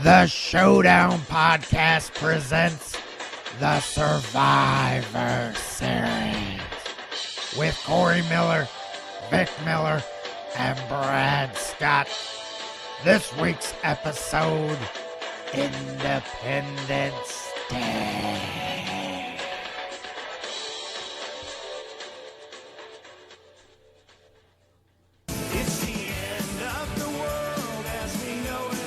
The Showdown Podcast presents the Survivor Series with Corey Miller, Vic Miller, and Brad Scott. This week's episode, Independence Day. It's the end of the world as we know it.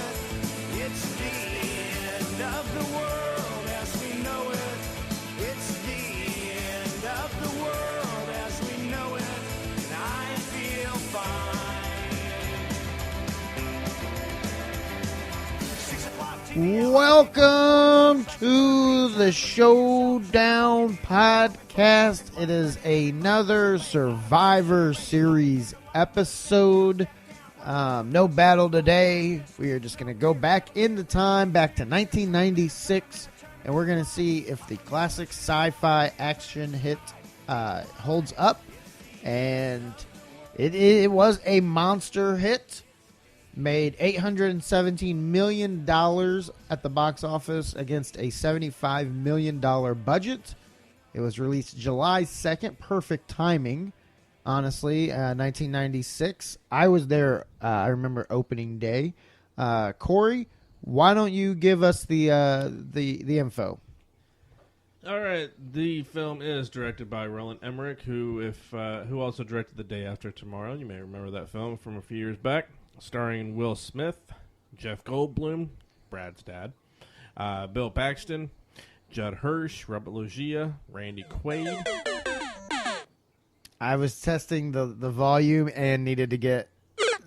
It's the end of the world as we know it. It's the end of the world as we know it. And I feel fine. 6 o'clock TV. Welcome to the Showdown Podcast. It is another Survivor Series episode. No battle today. We are just going to go back into time, back to 1996, and we're going to see if the classic sci-fi action hit holds up. And it was a monster hit. Made $817 million at the box office against a $75 million budget. It was released July 2nd. Perfect timing, honestly. 1996. I was there, I remember opening day. Corey, why don't you give us the info? All right, the film is directed by Roland Emmerich, who also directed The Day After Tomorrow. You may remember that film from a few years back, starring Will Smith, Jeff Goldblum, Brad's dad, Bill Paxton, Judd Hirsch, Robert Loggia, Randy Quaid. I was testing the volume and needed to get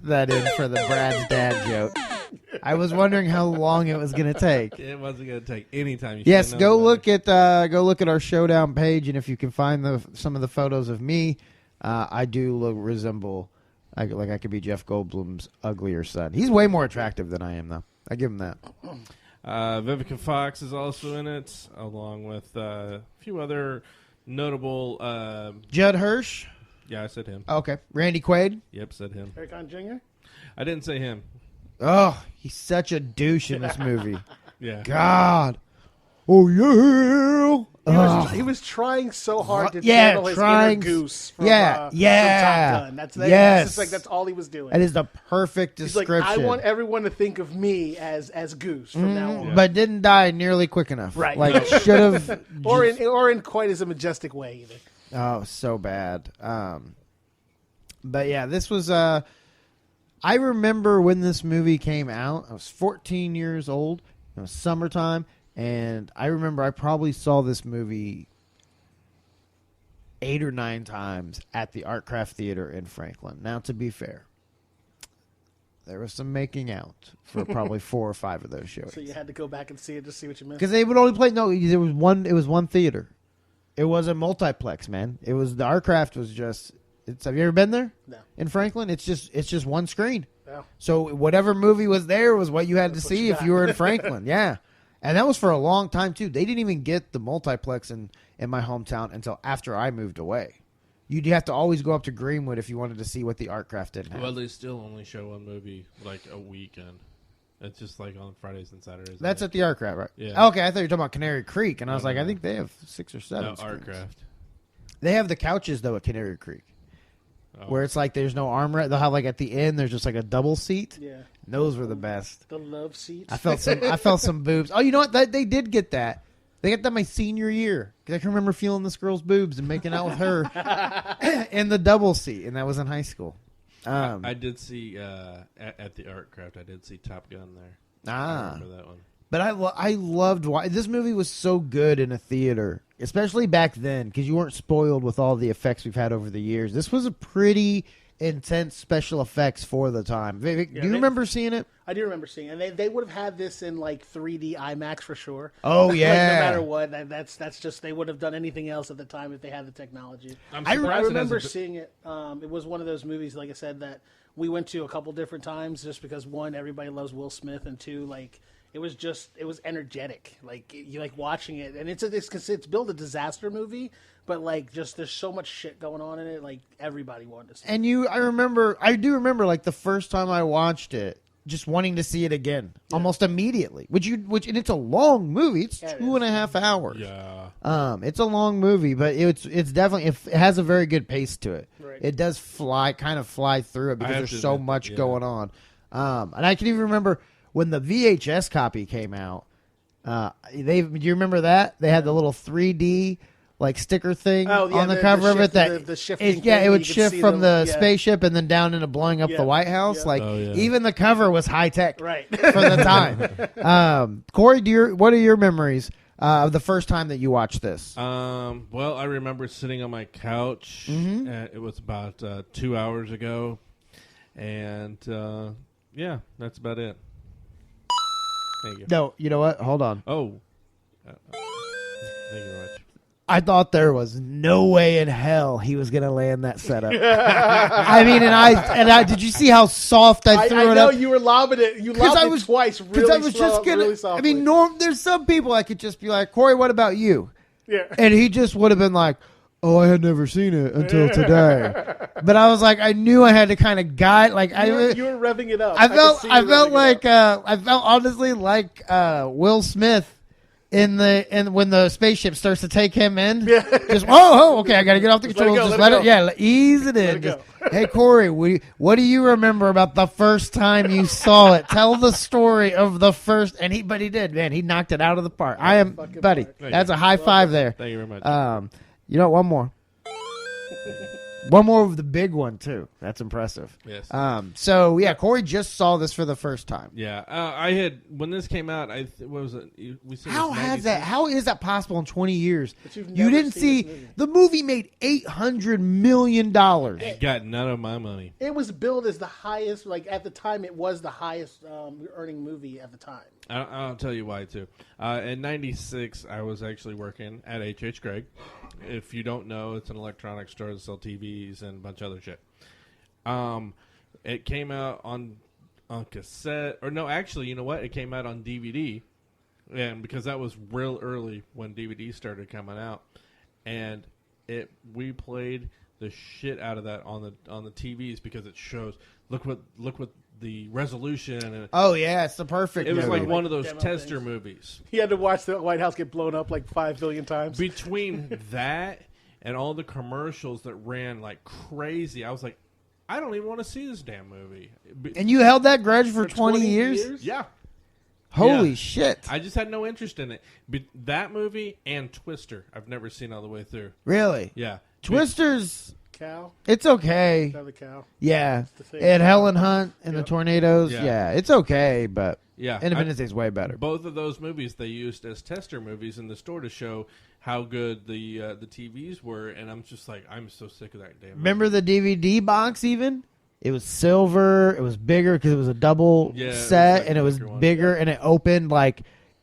that in for the Brad's dad joke. I was wondering how long it was going to take. It wasn't going to take any time. Yes, go look at our Showdown page, and if you can find some of the photos of me, I do resemble I could be Jeff Goldblum's uglier son. He's way more attractive than I am, though. I give him that. Vivica Fox is also in it, along with a few other notable. Judd Hirsch. Yeah, I said him. Okay, Randy Quaid. Yep, said him. Eric Con Jr.? I didn't say him. Oh, he's such a douche in this movie. Yeah. God. Oh yeah. He was trying so hard to Yeah, channel his trying- inner goose from, yeah, from yeah. Top Gun. That's Yes. just like that's all he was doing. That is the perfect He's description. like, I want everyone to think of me as Goose from now on. Yeah. But didn't die nearly quick enough. Right. Like should have. Or in quite as a majestic way either. Oh, so bad. But yeah, this was. I remember when this movie came out. I was 14 years old. It was summertime, and I remember I probably saw this movie 8 or 9 times at the Artcraft Theater in Franklin. Now, to be fair, there was some making out for probably 4 or 5 of those shows. So you had to go back and see it to see what you missed. Because they would only play. No, there was one. It was one theater. It was a multiplex, man. It was the Artcraft was just. Have you ever been there? No. In Franklin, it's just one screen. Yeah. So whatever movie was there was what you had to That's what see you if got. you were in Franklin. Yeah, and that was for a long time too. They didn't even get the multiplex in my hometown until after I moved away. You'd have to always go up to Greenwood if you wanted to see what the Artcraft didn't have. Well, they still only show one movie like a weekend. It's just like on Fridays and Saturdays. That's at the Artcraft, right? Yeah. Okay, I thought you were talking about Canary Creek, and I was like, No. I think they have 6 or 7. No, screens. Artcraft. They have the couches though at Canary Creek. Oh. Where it's like there's no armrest. They'll have like at the end there's just like a double seat. Yeah. Those were the best. The love seats. I felt some boobs. Oh, you know what? They did get that. They got that my senior year because I can remember feeling this girl's boobs and making out with her in the double seat, and that was in high school. I did see at the Artcraft. I did see Top Gun there. I remember that one. But I loved why this movie was so good in a theater, especially back then, because you weren't spoiled with all the effects we've had over the years. This was a pretty intense special effects for the time. Vic, do you remember seeing it? I do remember seeing it. And they would have had this in like 3D IMAX for sure. Oh, Like, yeah. no matter what, that's just they would have done anything else at the time if they had the technology. I'm I surprised it remember hasn't seeing it. It was one of those movies, like I said, that we went to a couple different times just because, one, everybody loves Will Smith, and two, like, it was energetic. Like, you like watching it, and it's built a disaster movie, but like just there's so much shit going on in it. Like everybody wanted to see. And I do remember like the first time I watched it, just wanting to see it again almost immediately. And it's a long movie. It's 2.5 hours. Yeah. It's a long movie, but it's definitely it has a very good pace to it. Right. It does kind of fly through it because have there's to so admit, much yeah. going on. And I can even remember when the VHS copy came out. Do you remember that they had the little 3D like sticker thing on the cover of it that the shifting it would you could shift see from the yeah. spaceship and then down into blowing up Yeah. the White House. Yeah. Like Oh, yeah. even the cover was high tech Right. for the time. Corey, what are your memories of the first time that you watched this? Well, I remember sitting on my couch. It was about 2 hours ago, and yeah, that's about it. Thank you. No, you know what? Hold on. Oh, thank you very much. I thought there was no way in hell he was going to land that setup. I mean, and I did you see how soft I threw I it know up? you were lobbing it. You lobbed it twice. Really I was just gonna. really I softly. mean, there's some people I could just be like, Corey, what about you? Yeah. And he just would have been like, oh, I had never seen it until today. But I was like, I knew I had to kind of guide. Like You were revving it up. I could felt see you I revving it up. felt honestly like Will Smith when the spaceship starts to take him in. Yeah. Just okay, I got to get off the Just let it controls. go, Just let it let it ease it in. it Just, go. hey Corey, what do you remember about the first time you saw it? Tell the story of the first. And he did, man. He knocked it out of the park. I am, Fucking buddy. park. That's a high five there. Thank you very much. You know, one more. One more of the big one too. That's impressive. Yes. So yeah, Corey just saw this for the first time. Yeah, I had when this came out. What was it? We said it How was has 96? that? How is that possible in 20 years? But you've You never didn't seen see this movie. the movie made $800 million. Got none of my money. It was billed as the highest, like at the time, it was the highest earning movie at the time. I'll tell you why too. In '96, I was actually working at H.H. Gregg. If you don't know, it's an electronics store that sells TVs and a bunch of other shit. It came out on cassette, or no, actually, you know what? It came out on DVD, and because that was real early when DVDs started coming out, and we played the shit out of that on the TVs because it shows. Look what the resolution and Oh yeah, it's the perfect. it was movie. like one of those Demo tester things. movies. He had to watch the White House get blown up like 5 billion times. Between that and all the commercials that ran like crazy, I was like, I don't even want to see this damn movie. And you held that grudge for 20 years? Yeah. Holy Yeah. shit! I just had no interest in it. But that movie and Twister, I've never seen all the way through. Really? Yeah. Twisters, Cow, it's okay. another cow. Yeah, the thing. and Helen Hunt and the Yep. tornadoes. Yeah. Yeah, it's okay, but Yeah. Independence Day is way better. Both of those movies they used as tester movies in the store to show how good the TVs were, and I'm just like, I'm so sick of that damn movie. Remember the DVD box? Even it was silver. It was bigger because it was a double Yeah, it was set, like and a it was bigger one. bigger, and it opened like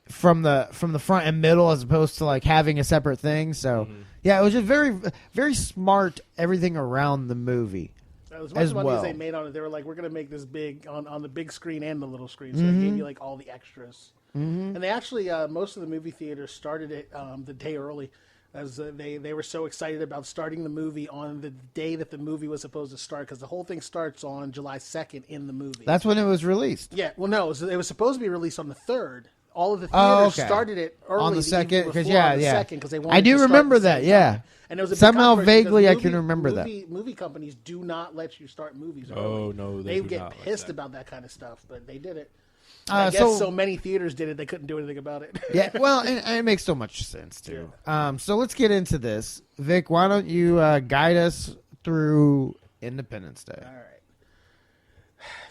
from the front and middle, as opposed to like having a separate thing. So yeah, it was just very very smart. Everything around the movie. As much As money well. as they made on it, they were like, we're going to make this big on the big screen and the little screen. So Mm-hmm. they gave you like all the extras. And they actually, most of the movie theaters started it the day early. As they were so excited about starting the movie on the day that the movie was supposed to start, because the whole thing starts on July 2nd in the movie. That's when it was released. Yeah, well, no, it was supposed to be released on the 3rd. All of the Oh, theaters okay. started it early On the evening 2nd, 'cause, before, yeah, on the yeah. 2nd, 'cause they I wanted do to start remember at the that, same yeah. time. And it was a big Somehow controversy because vaguely I can remember that. Movie companies do not let you start movies early. Oh, no, they do get not like pissed that. about that kind of stuff, but they did it. I guess so- so many theaters did it, they couldn't do anything about it. Yeah, well, and it makes so much sense too. So let's get into this. Vic, why don't you guide us through Independence Day? All right.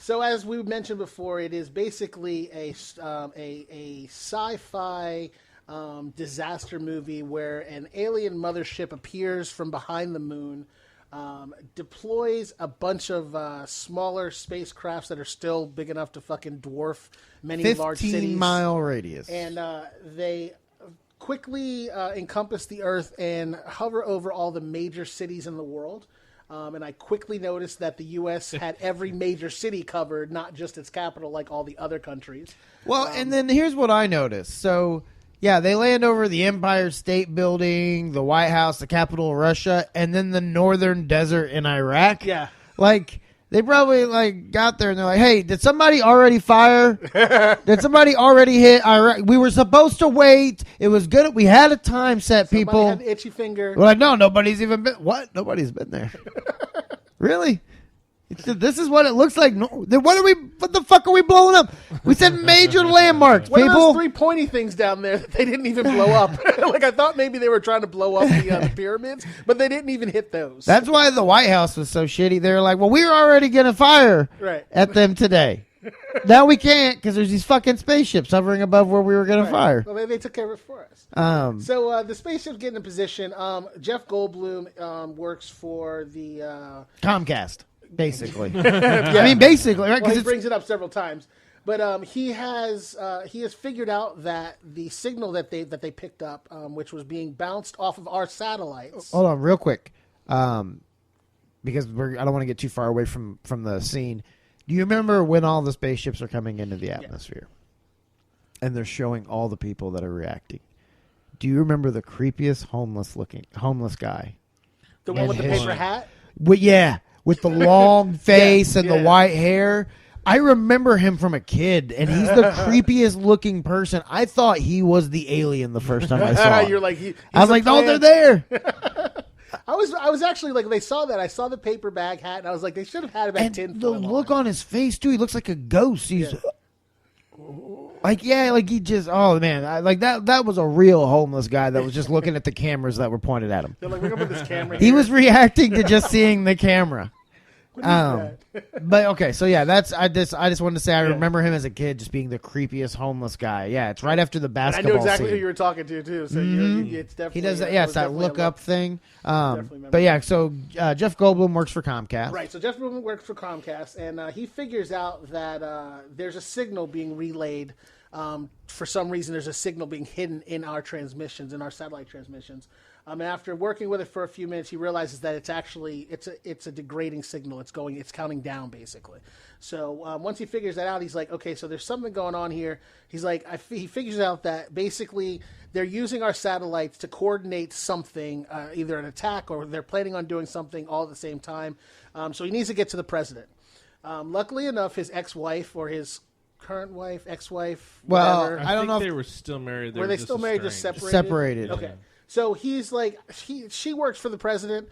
So as we mentioned before, it is basically a sci-fi disaster movie where an alien mothership appears from behind the moon, deploys a bunch of smaller spacecrafts that are still big enough to fucking dwarf many large cities. 15-mile radius. And they quickly encompass the Earth and hover over all the major cities in the world. And I quickly noticed that the U.S. had every major city covered, not just its capital like all the other countries. Well, and then here's what I noticed. So, yeah, they land over the Empire State Building, the White House, the capital of Russia, and then the northern desert in Iraq. Yeah. Like, They probably like got there and they're like, "Hey, did somebody already fire? Did somebody already hit? We were supposed to wait. It was good. We had a time set, Somebody people." had an itchy finger. We're like, "No, nobody's even been. What? Nobody's been there. Really? This is what it looks like. No, then what the fuck are we blowing up? We said major landmarks, What are people. those 3 pointy things down there that they didn't even blow up? Like, I thought maybe they were trying to blow up the pyramids, but they didn't even hit those. That's why the White House was so shitty. They were like, well, we were already going to fire at them today. Now we can't because there's these fucking spaceships hovering above where we were going to fire. Well, they took care of it for us. So the spaceship's getting in position. Jeff Goldblum works for the... Comcast, basically. I mean, basically, right? Well, he brings it up several times. But he has figured out that the signal that they picked up, which was being bounced off of our satellites... Hold on, real quick. Because I don't want to get too far away from the scene. Do you remember when all the spaceships are coming into the atmosphere? Yeah. And they're showing all the people that are reacting. Do you remember the creepiest homeless guy? The one with the paper hat? With the long face and the white hair. I remember him from a kid, and he's the creepiest looking person. I thought he was the alien the first time I saw him. You're like, I was like, no, they're there. I was actually like, they saw that. I saw the paper bag hat, and I was like, they should have had about 10 And the look on his face too. He looks like a ghost. He's like he just. Oh man, that was a real homeless guy that was just looking at the cameras that were pointed at him. They're like, we're gonna put this camera. He here. was reacting to just seeing the camera. But okay, so yeah, I just wanted to say I remember him as a kid just being the creepiest homeless guy. Yeah, it's right after the basketball. I know exactly scene. who you were talking to too. So it's definitely he does that. Yeah, it's that look up thing. But yeah, so Jeff Goldblum works for Comcast. Right. So Jeff Goldblum works for Comcast, and he figures out that there's a signal being relayed. For some reason, there's a signal being hidden in our transmissions, in our satellite transmissions. After working with it for a few minutes, he realizes that it's a degrading signal. It's counting down basically. So once he figures that out, he's like, okay, so there's something going on here. He's like, he figures out that basically they're using our satellites to coordinate something, either an attack or they're planning on doing something all at the same time. So he needs to get to the president. Luckily enough, his ex-wife or his current wife, ex-wife, whatever. I don't know if they were still married. Were they still married, just separated? Separated. Okay. So he's like, she works for the president.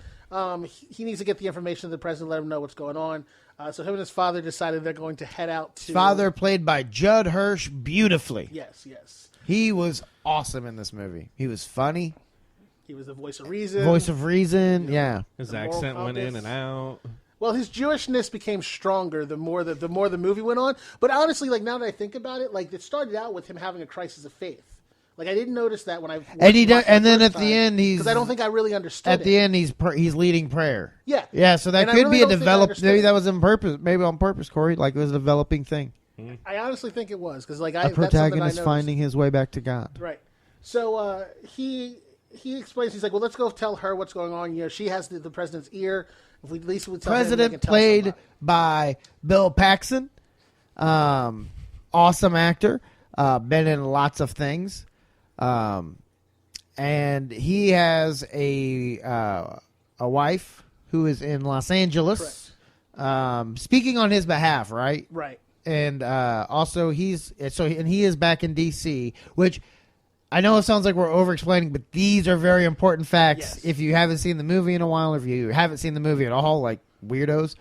He needs to get the information to the president, let him know what's going on. So him and his father decided they're going to head out to... Father played by Judd Hirsch beautifully. Yes. He was awesome in this movie. He was funny. He was the voice of reason. Yeah. His accent went in and out. Well, his Jewishness became stronger the more the movie went on. But honestly, like now that I think about it, like it started out with him having a crisis of faith. Like I didn't notice that when I and then at the end he's because I don't think I really understood. At the end he's leading prayer. Yeah. So that could be a developed. Maybe that was on purpose. Maybe on purpose, Corey. Like it was a developing thing. I honestly think it was because like a protagonist finding his way back to God. Right. So he explains. He's like, well, let's go tell her what's going on. You know, she has the president's ear. If we at least would tell President him, played by Bill Paxton. Awesome actor. Been in lots of things. And he has a wife who is in Los Angeles. Speaking on his behalf, right? Right. And also he is back in DC, which I know it sounds like we're over-explaining, but these are very important facts. Yes. If you haven't seen the movie in a while, if you haven't seen the movie at all, like weirdos,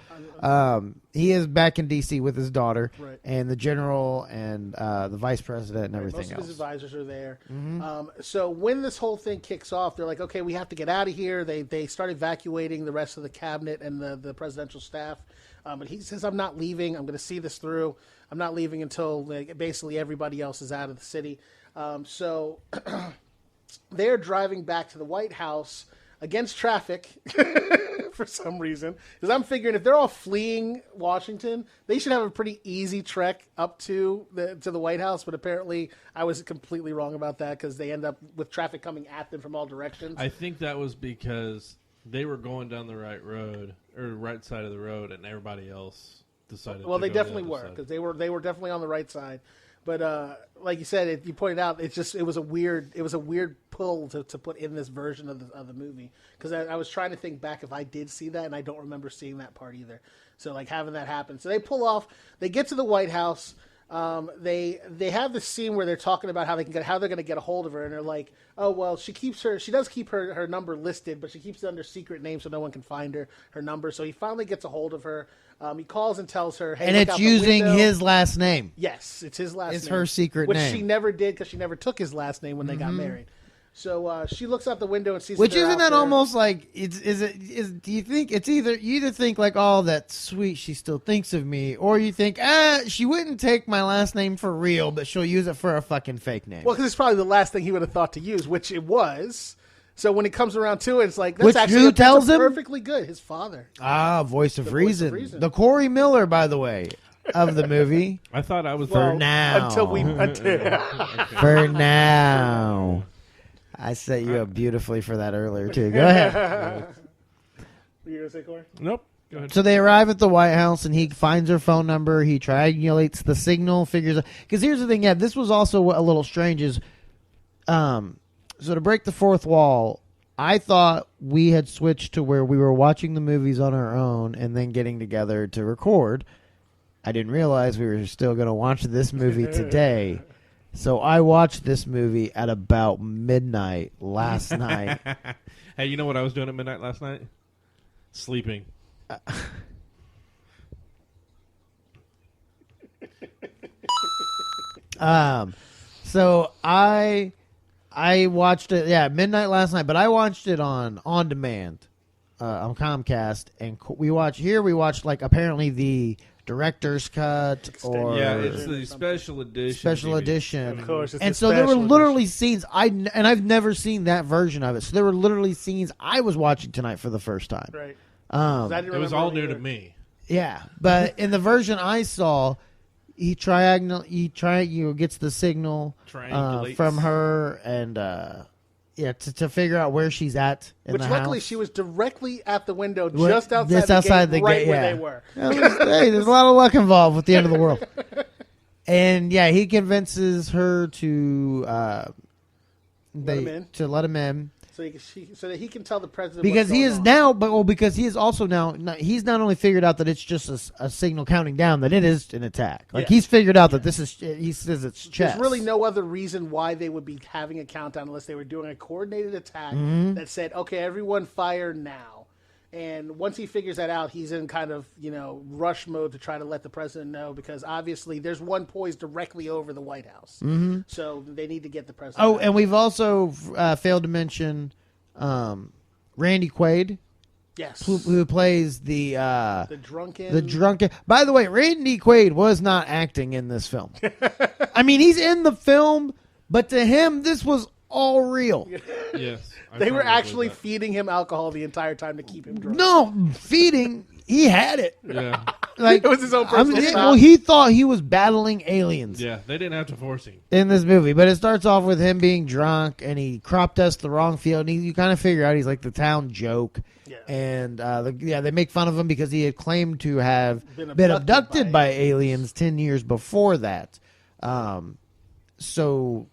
he is back in D.C. with his daughter and the general and the vice president and everything else. Most of his advisors are there. Mm-hmm. So when this whole thing kicks off, they're like, okay, we have to get out of here. They start evacuating the rest of the cabinet and the presidential staff. But he says, I'm not leaving. I'm going to see this through. I'm not leaving until basically everybody else is out of the city. So they're driving back to the White House against traffic for some reason. Because I'm figuring if they're all fleeing Washington, they should have a pretty easy trek up to the White House. But apparently I was completely wrong about that because they end up with traffic coming at them from all directions. I think that was because they were going down the right road or right side of the road and everybody else decided well, to they go definitely the were other because they were definitely on the right side. But like you said, you pointed out, it was a weird pull to put in this version of the movie, because I was trying to think back if I did see that, and I don't remember seeing that part either. So like having that happen, so they pull off, they get to the White House. They have this scene where they're talking about how they're going to get a hold of her, and they're like, oh well, she does keep her number listed, but she keeps it under secret name so no one can find her number. So he finally gets a hold of her. He calls and tells her, hey, and look it's out the using window. his last name. Yes, it's his last name. It's her secret which name. she never did, because she never took his last name when they got married. So she looks out the window and sees. Which they're isn't out that there. almost like do you think it's you either think like, oh, that's sweet, she still thinks of me, or you think, she wouldn't take my last name for real, but she'll use it for a fucking fake name. Well, because it's probably the last thing he would have thought to use, which it was. So when it comes around to it, it's like, that's Which, actually who tells him? perfectly good. His father. Voice of The voice reason. of reason. The Corey Miller, by the way, of the movie. I thought I was For now. Until For now. I set you up beautifully for that earlier, too. Go ahead. Were you going to say, Corey? Nope. Go ahead. So they arrive at the White House, and he finds her phone number. He triangulates the signal, figures out. Because here's the thing, this was also a little strange is, so to break the fourth wall, I thought we had switched to where we were watching the movies on our own and then getting together to record. I didn't realize we were still going to watch this movie today. So I watched this movie at about midnight last night. Hey, you know what I was doing at midnight last night? Sleeping. So I watched it, midnight last night, but I watched it on demand on Comcast, and we watched like apparently the director's cut or Yeah, it's the special edition. special DVD. edition. Of course, it's And the so there were special literally scenes I've never seen that version of it. So there were literally scenes I was watching tonight for the first time. Right. 'Cause I didn't It was remember all it new to either. me. Yeah, but in the version I saw, he gets the signal Triangulates. from her and to figure out where she's at in Which the luckily house. she was directly at the window, Well, just outside just the outside gate, the right gate, where yeah. they were. Hey, there's a lot of luck involved with the end of the world. And he convinces her to him in. to let him in. So that he can tell the president Because what's he going is on. now, because he is also now, he's not only figured out that it's just a signal counting down, that it is an attack. Like, Yeah. he's figured out that this is, he says it's chess. There's really no other reason why they would be having a countdown unless they were doing a coordinated attack Mm-hmm. that said, okay, everyone fire now. And once he figures that out, he's in kind of, rush mode to try to let the president know, because obviously there's one poised directly over the White House. Mm-hmm. So they need to get the president Oh, out. and we've also failed to mention Randy Quaid, Yes. who plays the drunken. By the way, Randy Quaid was not acting in this film. I mean, he's in the film, but to him, this was all real. Yes. I They were firmly actually believe feeding him alcohol the entire time to keep him drunk. No, feeding, he had it. that. Yeah. Like, It was his own personal style. well, he thought he was battling aliens Yeah. They didn't have to force him. in this movie, but it starts off with him being drunk, and he crop dusts the wrong field, and you kind of figure out he's like the town joke. Yeah. And they make fun of him because he had claimed to have Been been abducted abducted by by aliens 10 years before that. So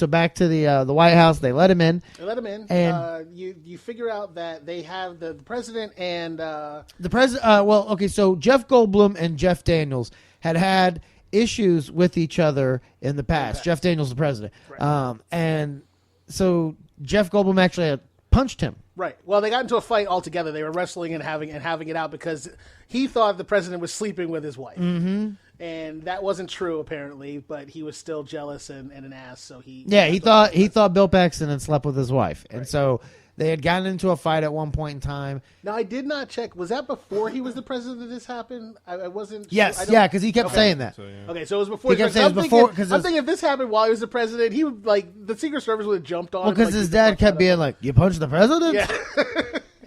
back to the White House. They let him in. They let him in. And- You figure out that they have the president and The president. So Jeff Goldblum and Jeff Daniels had issues with each other in the past. Jeff Daniels, the president, Right. and so Jeff Goldblum actually had punched him. right. Well, they got into a fight altogether. They were wrestling and having it out because he thought the president was sleeping with his wife, and that wasn't true apparently. But he was still jealous and an ass. So he thought Bill Paxton had slept with his wife, and so they had gotten into a fight at one point in time. Now I did not check. Was that before he was the president that this happened? I wasn't. Yes, I don't- yeah, because he kept saying that. So, yeah. Okay, so it was before. He kept saying it was before, 'cause I'm thinking if this happened while he was the president, he would the Secret Service would have jumped on. Well, him, because his dad kept being like, "You punched the president," Yeah,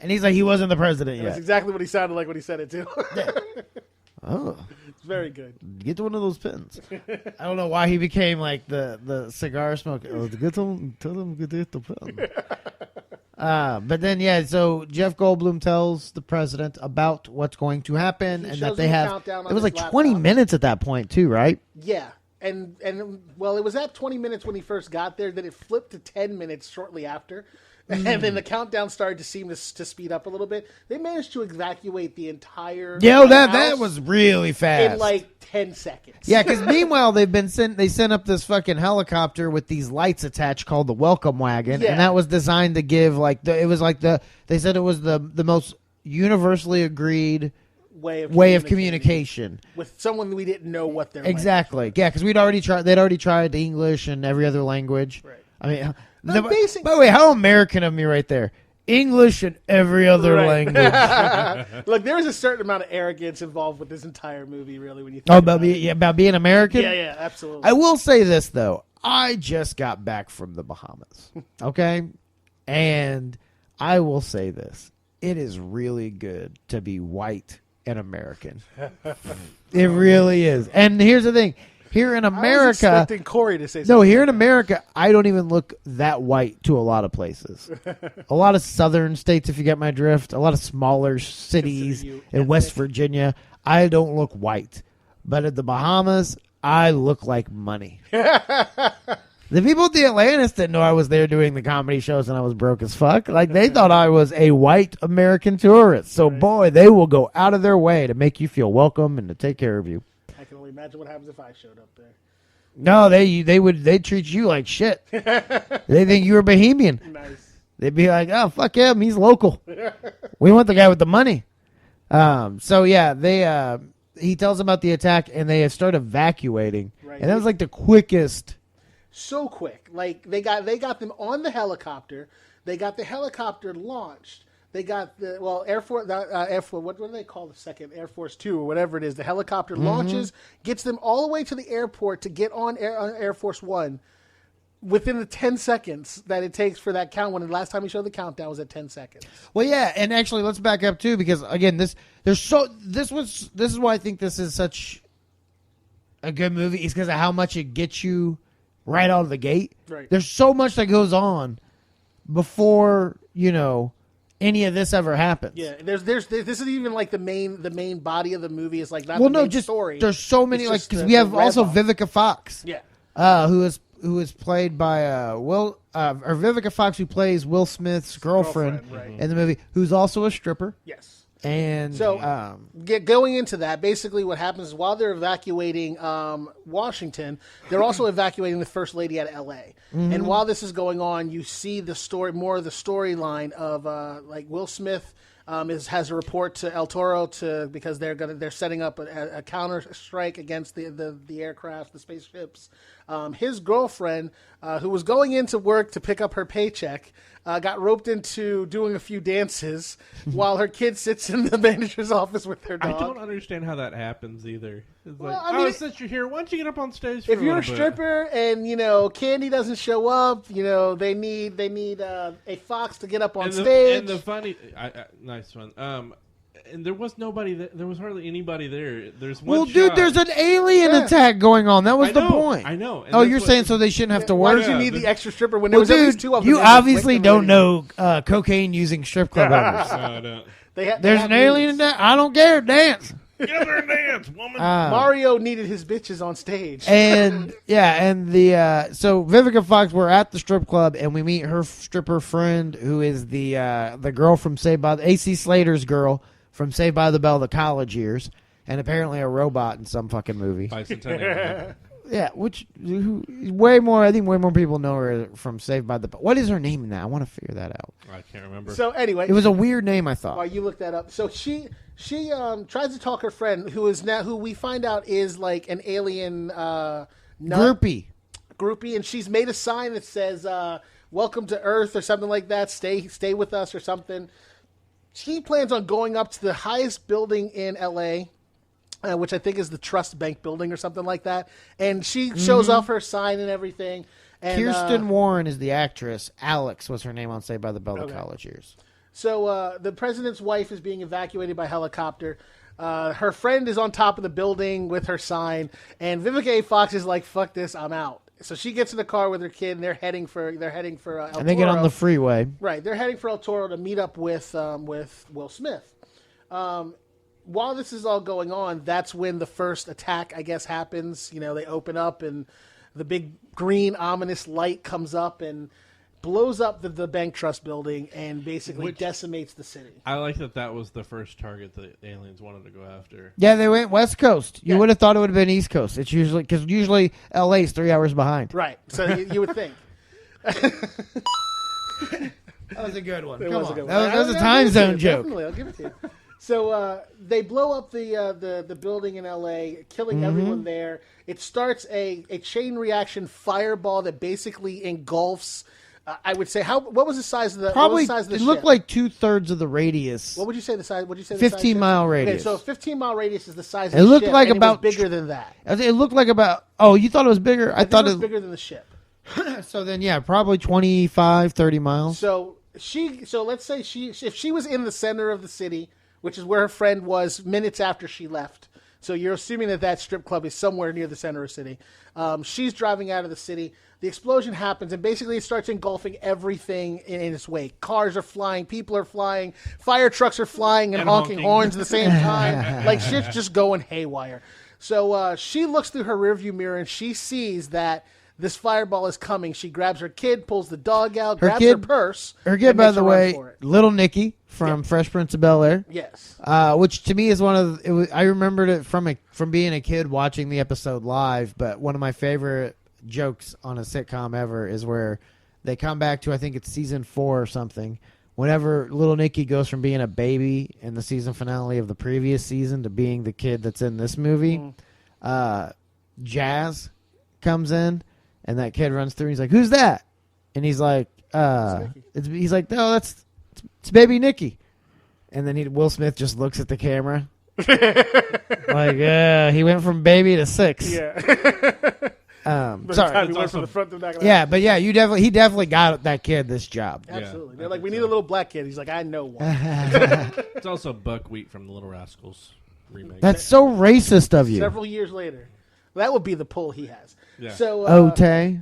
and he's like, "He wasn't the president that's yet." exactly what he sounded like when he said it too. Oh, It's very good. get one of those pins. I don't know why he became like the cigar smoker. Oh, tell him to get the pin. But then, so Jeff Goldblum tells the president about what's going to happen, He and shows that him they the have. countdown on It was his like 20 laptop. minutes at that point, too, right? Yeah, well, it was at 20 minutes when he first got there. Then it flipped to 10 minutes shortly after. And then the countdown started to seem to speed up a little bit. They managed to evacuate the entire that house was really fast. in like 10 seconds. Yeah, because meanwhile they sent up this fucking helicopter with these lights attached called the welcome wagon, Yeah. and that was designed to give they said it was the most universally agreed way of communication with someone we didn't know what their exactly. Yeah, because they'd already tried English and every other language. Right. I mean, The basic- by the way, how American of me right there. English and every other Right. language. Look, there is a certain amount of arrogance involved with this entire movie, really, when you think About being American? Yeah, absolutely. I will say this, though. I just got back from the Bahamas, okay? And I will say this. It is really good to be white and American. It really is. And here's the thing. Here in I was America... expecting Corey to say something. No, here in America, I don't even look that white to a lot of places. A lot of southern states, if you get my drift, a lot of smaller cities Consider you in West ethnic. Virginia, I don't look white. But at the Bahamas, I look like money. The people at the Atlantis didn't know I was there doing the comedy shows and I was broke as fuck. Like, they thought I was a white American tourist. So, boy, they will go out of their way to make you feel welcome and to take care of you. I can only imagine what happens if I showed up there. No, they'd treat you like shit. They think you're a Bohemian. Nice. They'd be like, "Oh, fuck him, he's local. We want the guy with the money." So yeah, he tells them about the attack, and they start evacuating, Right. and that was like the quickest. So quick. Like, they got them on the helicopter. They got the helicopter launched. They got the Air Force. What do they call the second Air Force 2 or whatever it is? The helicopter launches, gets them all the way to the airport to get on Air Force 1 within the 10 seconds that it takes for that count. When the last time we showed the countdown was at 10 seconds. Well, yeah, and actually, let's back up too, because again, this is why I think this is such a good movie, is because of how much it gets you right out of the gate. Right. There's so much that goes on before any of this ever happens. Yeah, this is even like the main body of the movie is like not Well, the no, main just story. there's so many It's just because the- we have the also rev-off. Vivica Fox, Yeah, who is played by or Vivica Fox, who plays Will Smith's girlfriend, right. in the movie, who's also a stripper, Yes. and So, going into that, basically what happens is while they're evacuating Washington, they're also evacuating the First Lady out of L.A. And while this is going on, you see more of the storyline of like Will Smith has a report to El Toro because they're setting up a counter strike against the aircraft, the spaceships. His girlfriend, who was going into work to pick up her paycheck, got roped into doing a few dances while her kid sits in the manager's office with their I dog. don't understand how that happens either. It's Well, like, I mean, since you're here, why don't you get up on stage? For If you're a little bit? stripper and Candy doesn't show up, they need a fox to get up on and stage. And the funny, nice one. And there was nobody. There was hardly anybody there. There's one. well, dude, shot. there's an alien Yeah. attack going on. That was I the know, point. I know. And Oh, that's you're what- saying so they shouldn't have to Why work? did you Yeah, need the- the extra stripper when there Well, was at least dude, two of them? you They just obviously licked them don't already. know cocaine using strip club owners. No, I don't. They There's have an alien in needs. there. I don't care. Dance. Get up there and dance, woman. Mario needed his bitches on stage. And the so Vivica Fox, we're at the strip club and we meet her stripper friend, who is the girl from AC Slater's girl from Saved by the Bell, the college years, and apparently a robot in some fucking movie. Bicentennial. Yeah, way more people know her from Saved by the Bell. What is her name in that? I want to figure that out. I can't remember. So anyway, It was a weird name, I thought. while you look that up, so she tries to talk her friend, who we find out is like an alien nut Groupie. groupie, and she's made a sign that says "Welcome to Earth" or something like that. Stay with us or something. She plans on going up to the highest building in L.A., which I think is the Trust Bank building or something like that. And she shows off her sign and everything. And, Kirsten Warren is the actress. Alex was her name on Saved by the Bell, the Okay. college years. So the president's wife is being evacuated by helicopter. Her friend is on top of the building with her sign, and Vivica A. Fox is like, "Fuck this, I'm out." So she gets in the car with her kid, and they're heading for El And they get on Toro. the freeway. Right, they're heading for El Toro to meet up with Will Smith. while this is all going on, that's when the first attack, I guess, happens. You know, they open up and the big green ominous light comes up and blows up the bank trust building and basically decimates the city. I like that was the first target that aliens wanted to go after. Yeah, they went West Coast. You would have thought it would have been East Coast. It's usually LA's 3 hours behind. Right. So you would think. That was a good one. It Come was a on. good one. That was a I'll time give it to zone you. joke. Definitely, I'll give it to you. So they blow up the building in L.A., killing everyone there. It starts a chain reaction fireball that basically engulfs. I would say what was the size of the Probably what was the size of the it ship? looked like 2/3 of the radius. What would you say the size? Would you say 15-mile Okay, radius. so 15-mile radius is the size. Of It the looked ship, like and about- it was bigger than that. It looked like about. Oh, you thought it was bigger? I think thought it was bigger than the ship. So then, yeah, probably 25, 30 miles. So let's say if she was in the center of the city, which is where her friend was minutes after she left. So you're assuming that strip club is somewhere near the center of the city. She's driving out of the city. The explosion happens, and basically it starts engulfing everything in its wake. Cars are flying, people are flying, fire trucks are flying and honking horns at the same time. Like shit's just going haywire. So she looks through her rearview mirror and she sees that this fireball is coming. She grabs her kid, pulls the dog out, grabs her purse. Her kid, and by makes the a run way, for it. Little Nicky from Fresh Prince of Bel-Air. Yes. Which to me is one of I remembered it from being a kid watching the episode live. But one of my favorite jokes on a sitcom ever is where they come back to, I think it's season 4 or something. Whenever Little Nicky goes from being a baby in the season finale of the previous season to being the kid that's in this movie, Jazz comes in and that kid runs through and he's like, "Who's that?" And he's like, he's like, "No, it's baby Nicky." And then Will Smith just looks at the camera like, he went from baby to 6. Yeah. Sorry. He went from the front to the back of the Yeah, but yeah, he definitely got that kid this job. Absolutely. Yeah, They're I like, we think need a little black kid. He's like, I know one. It's also Buckwheat from the Little Rascals remake. That's so racist of you. Several years later. That would be the pull he has. Yeah. So, Tay.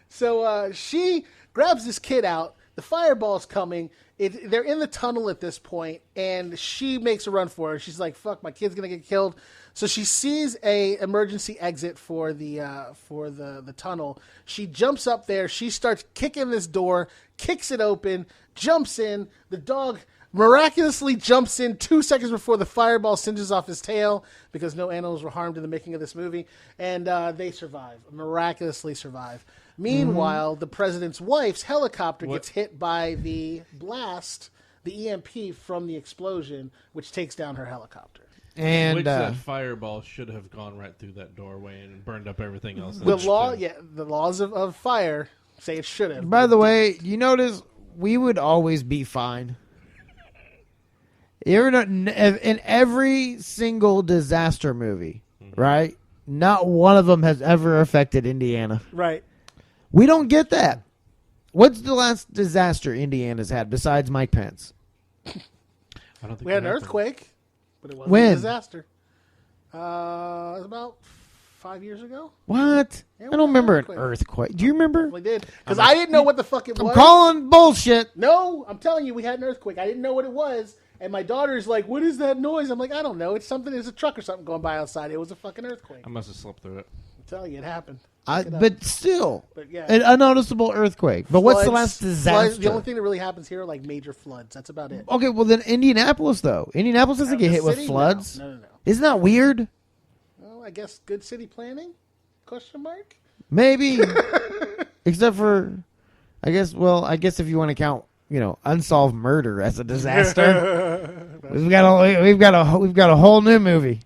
So she grabs this kid out. The fireball's coming. They're in the tunnel at this point, and she makes a run for it. She's like, "Fuck, my kid's gonna get killed." So she sees a emergency exit for the tunnel. She jumps up there. She starts kicking this door, kicks it open, jumps in. The dog miraculously jumps in 2 seconds before the fireball singes off his tail, because no animals were harmed in the making of this movie, and they survive, miraculously survive. Meanwhile, the president's wife's helicopter gets hit by the blast, the EMP from the explosion, which takes down her helicopter. And Which that fireball should have gone right through that doorway and burned up everything else. The laws of fire say it should have. by the way, you notice we would always be fine. You ever know, in every single disaster movie, right? Not one of them has ever affected Indiana. Right. We don't get that. What's the last disaster Indiana's had besides Mike Pence? I don't think We had an it happened. earthquake, but it wasn't When? a disaster. It was about 5 years ago. What? Yeah, I we don't had an remember an earthquake. earthquake. Do you remember? We did. Because I didn't know what the fuck it was. I'm calling bullshit. No, I'm telling you, we had an earthquake. I didn't know what it was. And my daughter's like, "What is that noise?" I'm like, "I don't know. It's something. There's a truck or something going by outside." It was a fucking earthquake. I must have slipped through it. I'm telling you, it happened. But still, But yeah. an unnoticeable earthquake. But what's the last disaster? Floods, the only thing that really happens here are like major floods. That's about it. Okay, well then Indianapolis though. Indianapolis doesn't get The hit with city? floods. No. Isn't that weird? Well, I guess good city planning? Question mark? Maybe. Except for, I guess if you want to count, unsolved murder as a disaster, we've got a whole new movie.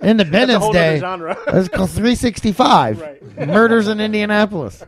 Independence whole Day. nother genre. It's called 365. Right. Murders in Indianapolis.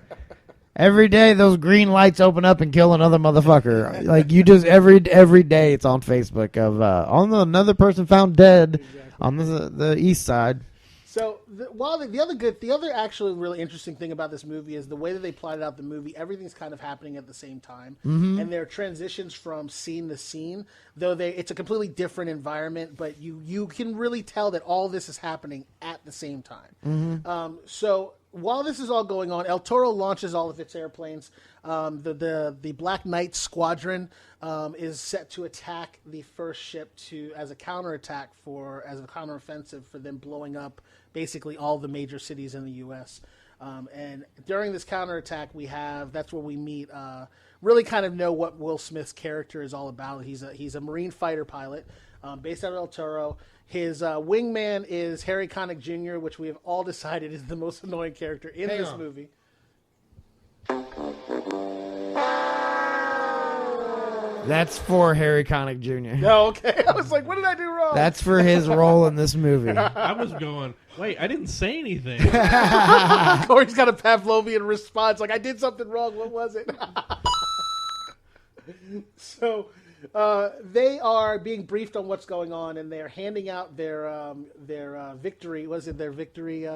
Every day those green lights open up and kill another motherfucker. Like you just every day it's on Facebook of another person found dead on the east side. So the other actually really interesting thing about this movie is the way that they plotted out the movie. Everything's kind of happening at the same time, and there are transitions from scene to scene. Though it's a completely different environment, but you can really tell that all this is happening at the same time. So while this is all going on, El Toro launches all of its airplanes. The Black Knight Squadron is set to attack the first ship as a counterattack as a counteroffensive for them blowing up basically all the major cities in the U.S. And during this counterattack, that's where we meet, really kind of know what Will Smith's character is all about. He's a Marine fighter pilot based out of El Toro. His wingman is Harry Connick Jr., which we have all decided is the most annoying character in this movie. That's for Harry Connick Jr. No, okay. I was like, what did I do wrong? That's for his role in this movie. I was going, wait, I didn't say anything. Corey's got a Pavlovian response, like, I did something wrong. What was it? So they are being briefed on what's going on, and they're handing out their victory. Was it their victory?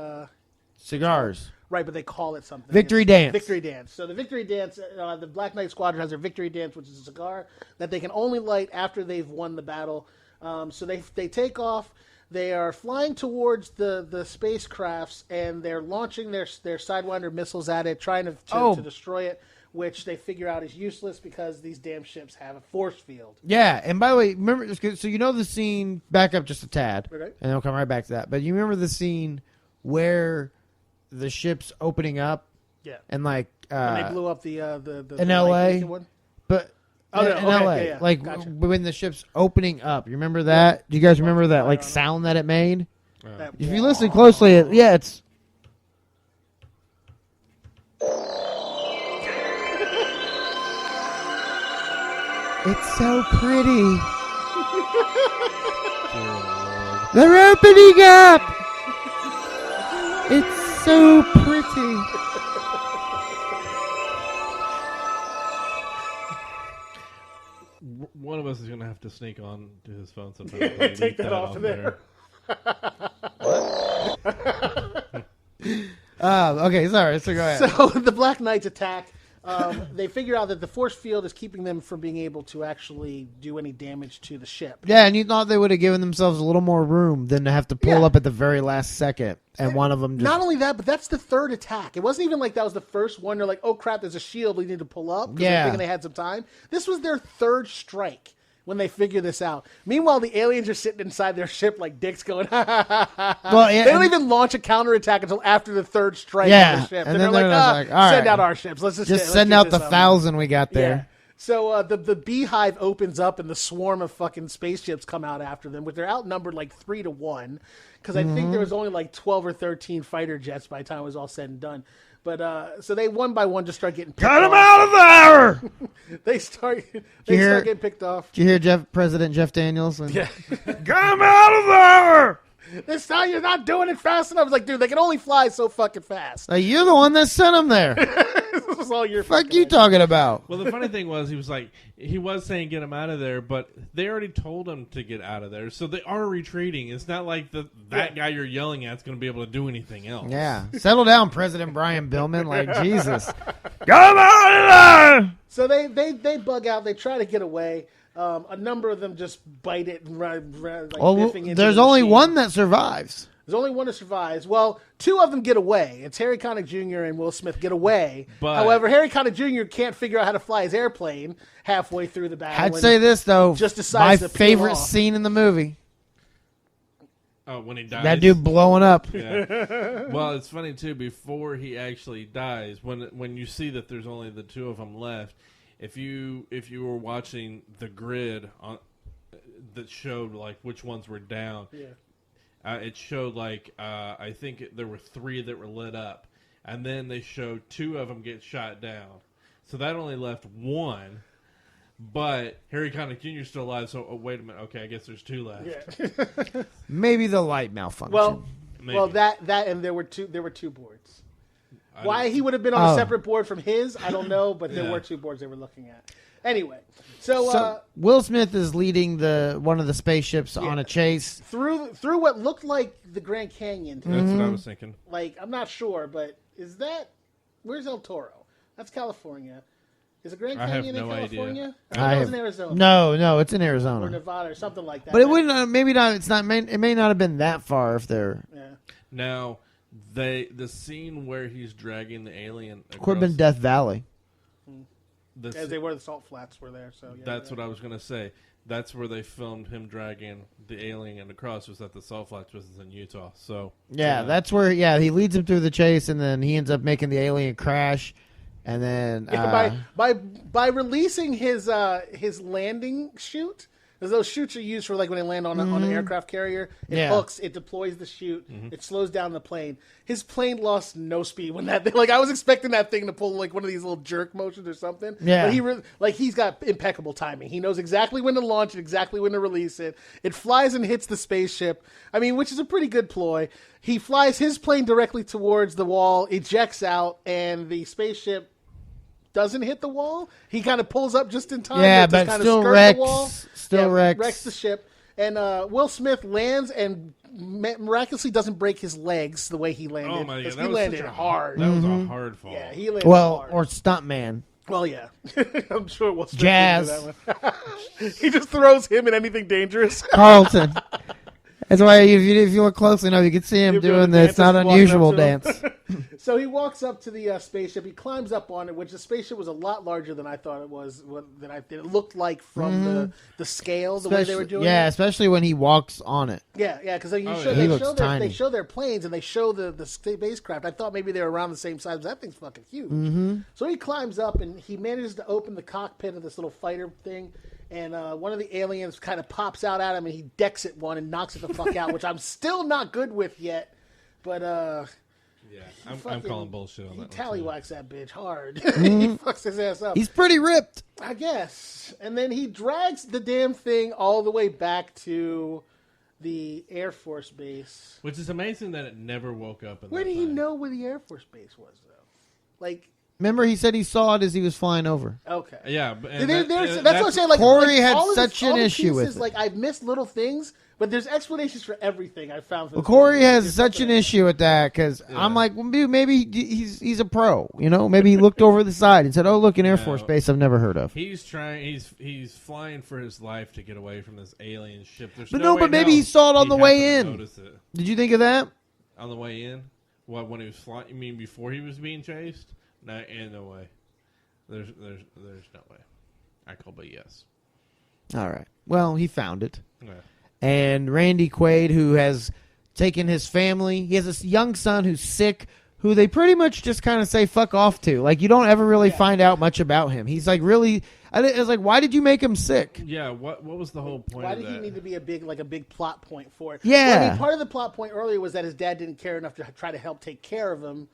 Cigars. Right, but they call it something. Victory dance. Victory dance. So the victory dance, the Black Knight Squadron has their victory dance, which is a cigar that they can only light after they've won the battle. So they take off. They are flying towards the spacecrafts, and they're launching their Sidewinder missiles at it, trying to destroy it, which they figure out is useless because these damn ships have a force field. Yeah, and by the way, remember, so you know the scene, back up just a tad, Okay. and I'll come right back to that, but you remember the scene where the ship's opening up, Yeah. and like And they blew up the in LA, one? but Oh, no, in okay, LA, yeah, like gotcha. when the ship's opening up. You remember that? Do you guys remember that like sound that it made? That- If you listen closely, it's. It's so pretty. Dear Lord. They're opening up. It's so pretty. One of us is going to have to sneak on to his phone sometime. and Take leave that off of there. Okay, sorry. So go ahead. So the Black Knights attack. They figure out that the force field is keeping them from being able to actually do any damage to the ship. Yeah, and you thought they would have given themselves a little more room than to have to pull Yeah. up at the very last second, and one of them just. Not only that, but that's the third attack. It wasn't even like that was the first one. They're like, oh crap, there's a shield we need to pull up. 'Cause they're Yeah. thinking they had some time. This was their third strike when they figure this out. Meanwhile, the aliens are sitting inside their ship like dicks going, ha ha ha ha. Well, yeah, They don't and- even launch a counterattack until after the third strike Yeah, on the ship. and And then they're they're like, just like, all send right. out our ships. Let's just let's send get out this the over. 1,000 we got Yeah. there. So the beehive opens up and the swarm of fucking spaceships come out after them, but they're outnumbered like 3-1 because I think there was only like 12 or 13 fighter jets by the time it was all said and done. But so they one by one just start getting picked Cut him off. out of there! They start you start hear- getting picked off. Did you hear President Jeff Daniels? Yeah. Get him out of there! This time you're not doing it fast enough. I was like, dude, they can only fly so fucking fast. Like, you're the one that sent him there. This was all your Fuck you talking about? Well, the funny thing was, he was saying get him out of there, but they already told him to get out of there, so they are retreating. It's not like that guy you're yelling at is going to be able to do anything else. Yeah. Settle down, President Brian Billman. Like, Jesus. Get him out of there! So they bug out. They try to get away. A number of them just bite it and run like Well, biffing into there's the only machine. one that survives. There's only one that survives. Well, two of them get away. It's Harry Connick Jr. and Will Smith get away. But- However, Harry Connick Jr. can't figure out how to fly his airplane halfway through the battle. I'd and say this, though. just My decides to peel favorite off. scene in the movie. Oh, when he dies. That dude blowing up. Yeah. Well, it's funny too. Before he actually dies, when you see that there's only the two of them left, if you were watching the grid on that showed like which ones were down, it showed like I think there were 3 that were lit up, and then they showed 2 of them get shot down. So that only left 1. But Harry Connick Jr. is still alive, so wait a minute. Okay, I guess there's 2 left. Maybe the light malfunction. Well, that and there were two boards. Why he would have been on Oh. a separate board from his, I don't know, but there Yeah. were 2 boards they were looking at. Anyway, so Will Smith is leading one of the spaceships on a chase. through what looked like the Grand Canyon. To That's what I was thinking. Like, I'm not sure, but where's El Toro? That's California. Is the Grand I have Canyon in no idea. California? I I thought it was have- in Arizona No, it's in or Arizona. Nevada or something like that. But it wouldn't. Maybe not. It's not. It may not have been that far if they're. Yeah. Now, the scene where he's dragging the alien Could have been Death Valley. As they were, the salt flats were there. So that's what I was gonna say. That's where they filmed him dragging the alien across. Was at the Salt Flats, which is in Utah. So yeah, that's where. Yeah, he leads him through the chase, and then he ends up making the alien crash, and then by releasing his landing chute. Because those chutes are used for like when they land on an aircraft carrier. It hooks, it deploys the chute, it slows down the plane. His plane lost no speed when that. Like I was expecting that thing to pull like one of these little jerk motions or something. Yeah, but he's got impeccable timing. He knows exactly when to launch it, exactly when to release it. It flies and hits the spaceship. I mean, which is a pretty good ploy. He flies his plane directly towards the wall, ejects out, and the spaceship doesn't hit the wall. He kind of pulls up just in time. Yeah, but still wrecks. The wall. Still wrecks the ship. And Will Smith lands and miraculously doesn't break his legs the way he landed. Oh my god, he landed hard. That was a hard fall. Yeah, he landed hard. Or Stuntman. Well, yeah. I'm sure Will Smith Jazz. can do that one. He just throws him in anything dangerous. Carlton. That's why if you look closely enough, you can see him doing this not unusual dance. So he walks up to the spaceship. He climbs up on it, which the spaceship was a lot larger than I thought it was. It looked like from the scale, the way they were doing it. Yeah, especially when he walks on it. Yeah, because they show their planes and they show the spacecraft. I thought maybe they were around the same size, but that thing's fucking huge. Mm-hmm. So he climbs up and he manages to open the cockpit of this little fighter thing. And one of the aliens kind of pops out at him, and he decks it one and knocks it the fuck out, which I'm still not good with yet. But yeah, I'm calling bullshit on that. He tallywhacks that bitch hard. He fucks his ass up. He's pretty ripped, I guess. And then he drags the damn thing all the way back to the Air Force Base, which is amazing that it never woke up. Where did he know where the Air Force Base was, though? Like. Remember, he said he saw it as he was flying over. Okay. Yeah, that's what I'm saying. Like Corey had all such an issue with it. Like I've missed little things, but there's explanations for everything I found. Well, Corey has such an issue with that because I'm like, well, maybe he's a pro. You know, maybe he looked over the side and said, "Oh, look, an Air Force Base I've never heard of." He's trying. He's flying for his life to get away from this alien ship. There's but maybe he saw it on the way in. Did you think of that? On the way in? What, when he was flying? You mean before he was being chased? No, ain't no way. There's no way. I call BS. All right. Well, he found it. Yeah. And Randy Quaid, who has taken his family, he has this young son who's sick, who they pretty much just kind of say fuck off to. Like, you don't ever really find out much about him. He's like really... I was like, why did you make him sick? Yeah, what was the whole point Why of that? did he need to be a big plot point for it? Yeah. Well, I mean, part of the plot point earlier was that his dad didn't care enough to try to help take care of him.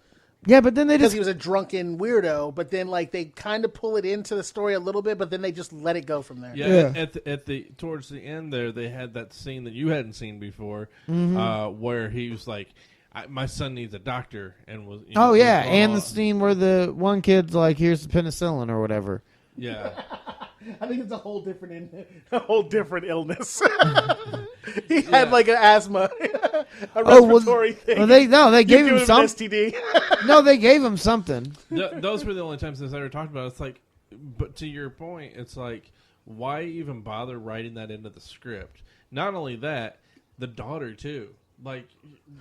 Yeah, but then because he was a drunken weirdo. But then, like, they kind of pull it into the story a little bit, but then they just let it go from there. Yeah. At the towards the end there, they had that scene that you hadn't seen before, where he was like, "My son needs a doctor," and was. And the scene where the one kid's like, "Here's the penicillin" or whatever. Yeah. I think it's a whole different illness. He had like an asthma, a respiratory thing. Well, they gave him some STD. No, they gave him something. Those were the only times this ever talked about. It's like, but to your point, it's like, why even bother writing that into the script? Not only that, the daughter too. Like,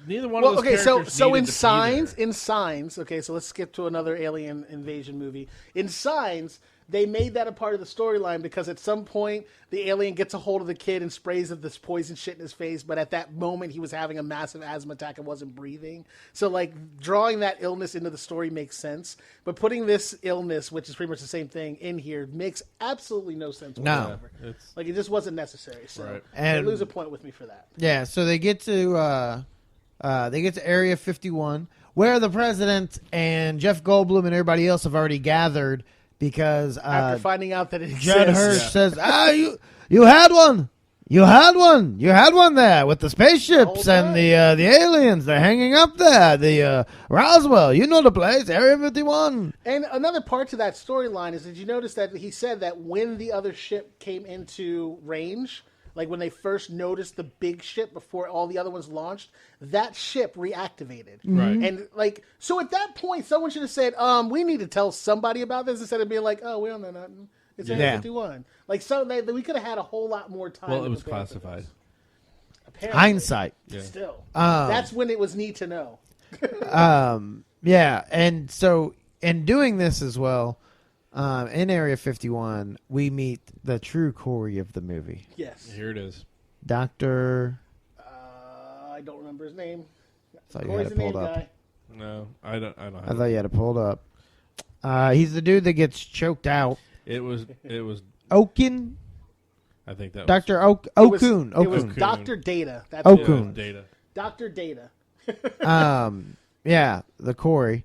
neither one of those characters. So in Signs. Okay, so let's skip to another alien invasion movie. In Signs, they made that a part of the storyline because at some point the alien gets a hold of the kid and sprays this poison shit in his face, but at that moment he was having a massive asthma attack and wasn't breathing. So like drawing that illness into the story makes sense, but putting this illness, which is pretty much the same thing, in here makes absolutely no sense whatsoever. No. Like it just wasn't necessary. So right. And they lose a point with me for that. Yeah, so they get to Area 51 where the president and Jeff Goldblum and everybody else have already gathered. Because after finding out that it exists, Judd Hirsch says, you had one there with the spaceships and the aliens. They're hanging up there. The Roswell, you know the place, Area 51. And another part to that storyline is, did you notice that he said that when the other ship came into range, like when they first noticed the big ship before all the other ones launched, that ship reactivated. Right. And like, so at that point, someone should have said, we need to tell somebody about this instead of being like, oh, we don't know nothing. It's Area 51. Like, so we could have had a whole lot more time. Well, it was classified. Apparently. Hindsight. Yeah. Still. That's when it was need to know. Yeah, and so in doing this as well, in Area 51, we meet the true Corey of the movie, Yes. Here it is. Dr. I don't remember his name. Thought you Corey's had the it name pulled up. guy. No, I don't. I thought you had it pulled up. He's the dude that gets choked out. It was. Okin? I think that Dr. was Okun. It was Okun. Dr. Data. That's Oh, who it Okun. was. Data. Dr. Data. Yeah, the Corey.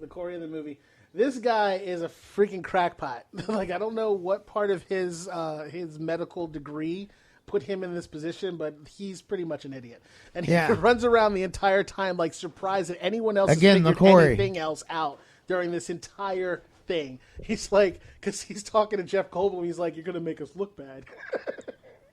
The Corey of the movie. This guy is a freaking crackpot. Like, I don't know what part of his medical degree put him in this position, but he's pretty much an idiot. And he runs around the entire time, like, surprised that anyone else Again, has the figured Corey. anything else out during this entire thing. He's like, because he's talking to Jeff Goldblum, he's like, "You're going to make us look bad."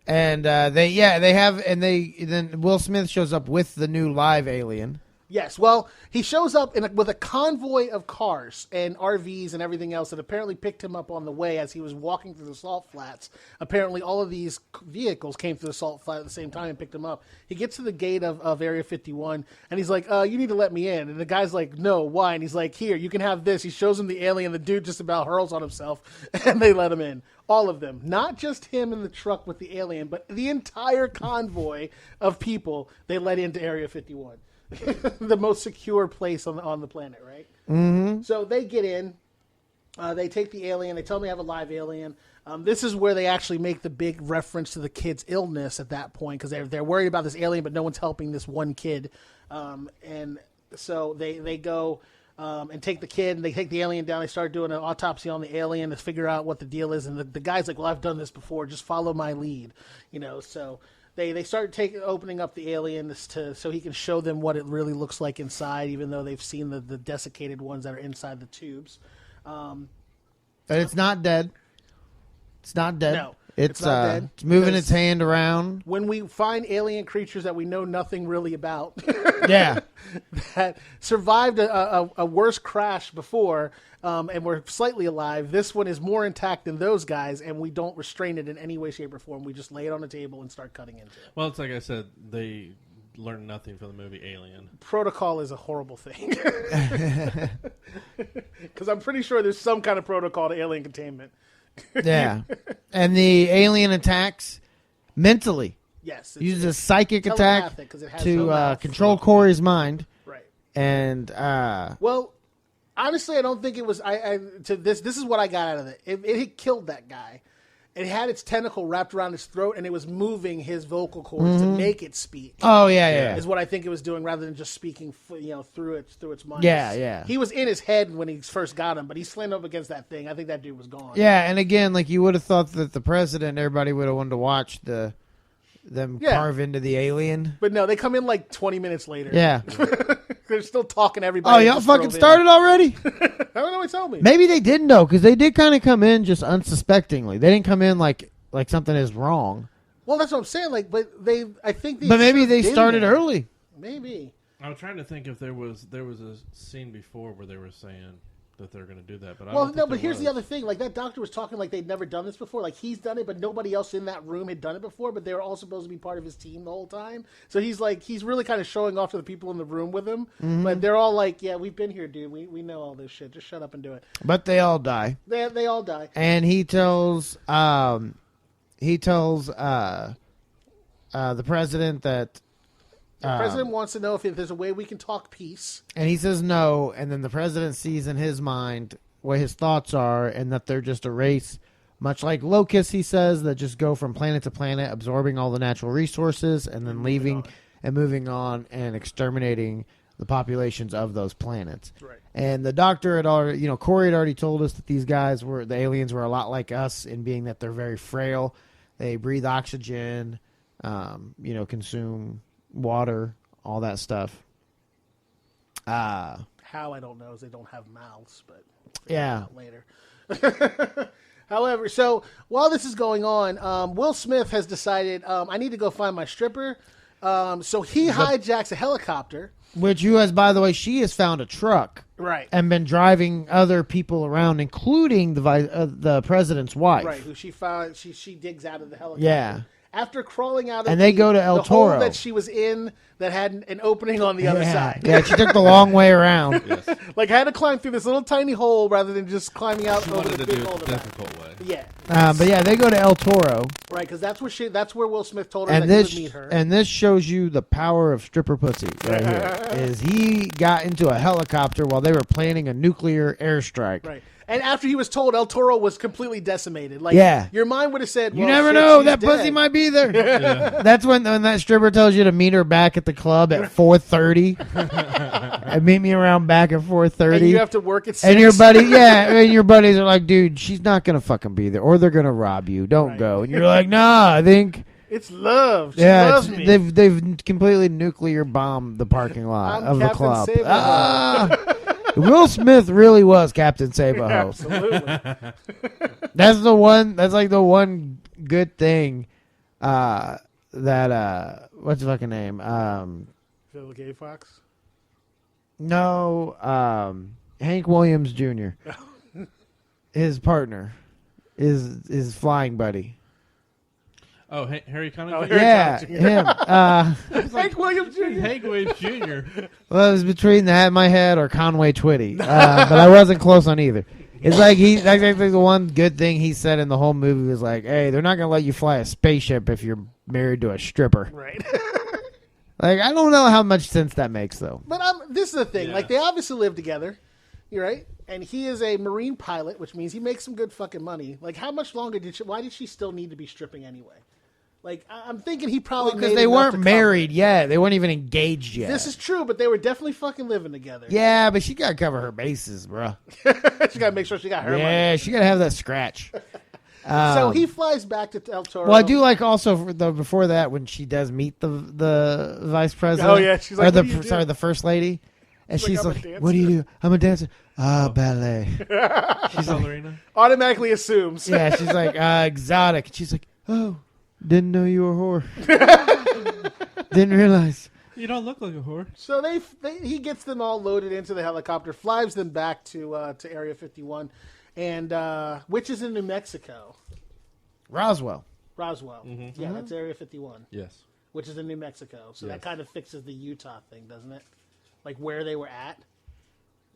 And then Will Smith shows up with the new live alien. Yes, well, he shows up with a convoy of cars and RVs and everything else that apparently picked him up on the way as he was walking through the salt flats. Apparently, all of these vehicles came through the salt flat at the same time and picked him up. He gets to the gate of Area 51, and he's like, "You need to let me in." And the guy's like, "No, why?" And he's like, "Here, you can have this." He shows him the alien. The dude just about hurls on himself, and they let him in. All of them. Not just him in the truck with the alien, but the entire convoy of people they let into Area 51. The most secure place on the planet, right? Mm-hmm. So they get in. They take the alien. They tell me I have a live alien. This is where they actually make the big reference to the kid's illness at that point, because they're worried about this alien, but no one's helping this one kid. And so they go and take the kid, and they take the alien down. They start doing an autopsy on the alien to figure out what the deal is. And the guy's like, "Well, I've done this before. Just follow my lead." So they start opening up the alien so he can show them what it really looks like inside, even though they've seen the desiccated ones that are inside the tubes. But it's not dead. It's not dead. No, it's not dead. It's moving Because its hand around. when we find alien creatures that we know nothing really about, Yeah. that survived a worse crash before, and were slightly alive, this one is more intact than those guys, and we don't restrain it in any way, shape, or form. We just lay it on the table and start cutting into it. Well, it's like I said, they learned nothing from the movie Alien. Protocol is a horrible thing. Because I'm pretty sure there's some kind of protocol to alien containment. Yeah. And the alien attacks mentally. Yes. Uses a psychic attack telepathic 'cause it has to no mouth. control Corey's mind. Right. And Well, honestly, I don't think it was. This is what I got out of it. It had killed that guy. It had its tentacle wrapped around his throat, and it was moving his vocal cords to make it speak. oh yeah. Is what I think it was doing, rather than just speaking, through its mind. Yeah. He was in his head when he first got him, but he slammed up against that thing. I think that dude was gone. Yeah, and again, like you would have thought that the president, everybody would have wanted to watch them carve into the alien. But no, they come in like 20 minutes later. Yeah. They're still talking to everybody. Oh, y'all just fucking drove in. started already? I don't know what told me. Maybe they didn't know, because they did kind of come in just unsuspectingly. They didn't come in like something is wrong. Well, that's what I'm saying. Like, but I think they. But maybe should've they been started there. early. Maybe. I was trying to think if there was a scene before where they were saying that they're going to do that, but I Well, don't no, think but there here's was. the other thing. Like, that doctor was talking like they'd never done this before. Like, he's done it, but nobody else in that room had done it before. But they were all supposed to be part of his team the whole time. So he's really kind of showing off to the people in the room with him. Mm-hmm. But they're all like, "Yeah, we've been here, dude. We know all this shit. Just shut up and do it." But they all die. They all die. And he tells the president that The president wants to know if there's a way we can talk peace. and he says no, and then the president sees in his mind what his thoughts are, and that they're just a race, much like locusts, he says, that just go from planet to planet, absorbing all the natural resources, and then leaving and moving on and exterminating the populations of those planets. Right. And the doctor had already, Corey had already told us that the aliens were a lot like us in being that they're very frail. They breathe oxygen, consume water, all that stuff. How, I don't know, is they don't have mouths, but Yeah. later. However, so while this is going on, Will Smith has decided, I need to go find my stripper. So he hijacks a helicopter. By the way, she has found a truck. Right. And been driving other people around, including the president's wife. Right, who she found, she digs out of the helicopter. Yeah. after crawling out of And they go to El the hole Toro. that she was in that had an opening on the other side. Yeah, she took the long way around. Yes. Like had to climb through this little tiny hole rather than just climbing out She over wanted the to big do hole. it the difficult way. Yeah, But yeah, they go to El Toro, right, because that's where Will Smith told her and that this he would meet her. and this shows you the power of stripper pussy right here. Is he got into a helicopter while they were planning a nuclear airstrike? Right. And after he was told El Toro was completely decimated, like Yeah. your mind would have said, You well, never shit, know. she's That dead. pussy might be there. That's when that stripper tells you to meet her back at the club at 4:30. And meet me around back at 4:30. And you have to work at 6. And your your buddies are like, dude, she's not gonna fucking be there, or they're gonna rob you. Don't Right. go. And you're like, nah, I think, It's love. She yeah, loves me. they've completely nuclear bombed the parking lot I'm of the Captain club. Save-A-Ho. Will Smith really was Captain Save-A-Ho. Absolutely. That's the one. That's like the one good thing. That what's the fucking name? Phil Gay Fox. No, Hank Williams Jr. His partner is his flying buddy. Oh, Harry Connick. Oh, Jr.? Harry Yeah, Connick Jr. him. Hank Williams Jr. Hank Williams Jr. Well, it was between that in my head or Conway Twitty, but I wasn't close on either. It's like that's like the one good thing he said in the whole movie was like, "Hey, they're not gonna let you fly a spaceship if you're married to a stripper." Right. Like, I don't know how much sense that makes, though. But this is the thing. Yeah. Like, they obviously live together. You're right. And he is a Marine pilot, which means he makes some good fucking money. Like, how much longer why did she still need to be stripping anyway? Like, I'm thinking he probably Because made they enough weren't to cover married it. yet. They weren't even engaged yet. This is true, but they were definitely fucking living together. Yeah, but she got to cover her bases, bro. She got to make sure she got her money. Yeah, she got to have that scratch. So he flies back to El Toro. Well, I do like also before that when she does meet the vice president. Oh, yeah, she's like, or the "What do you do?" sorry, the first lady, and She's she's like, "I'm a like, dancer." "What do you do?" I'm a dancer. Ballet. She's ballerina. Automatically assumes. Yeah, she's like exotic. And she's like, "Oh, didn't know you were a whore. Didn't realize." You don't look like a whore. So he gets them all loaded into the helicopter, flies them back to Area 51, and which is in New Mexico. Roswell. Roswell. Mm-hmm. Yeah, that's Area 51, Yes. which is in New Mexico. So that Yes. kind of fixes the Utah thing, doesn't it? Like where they were at.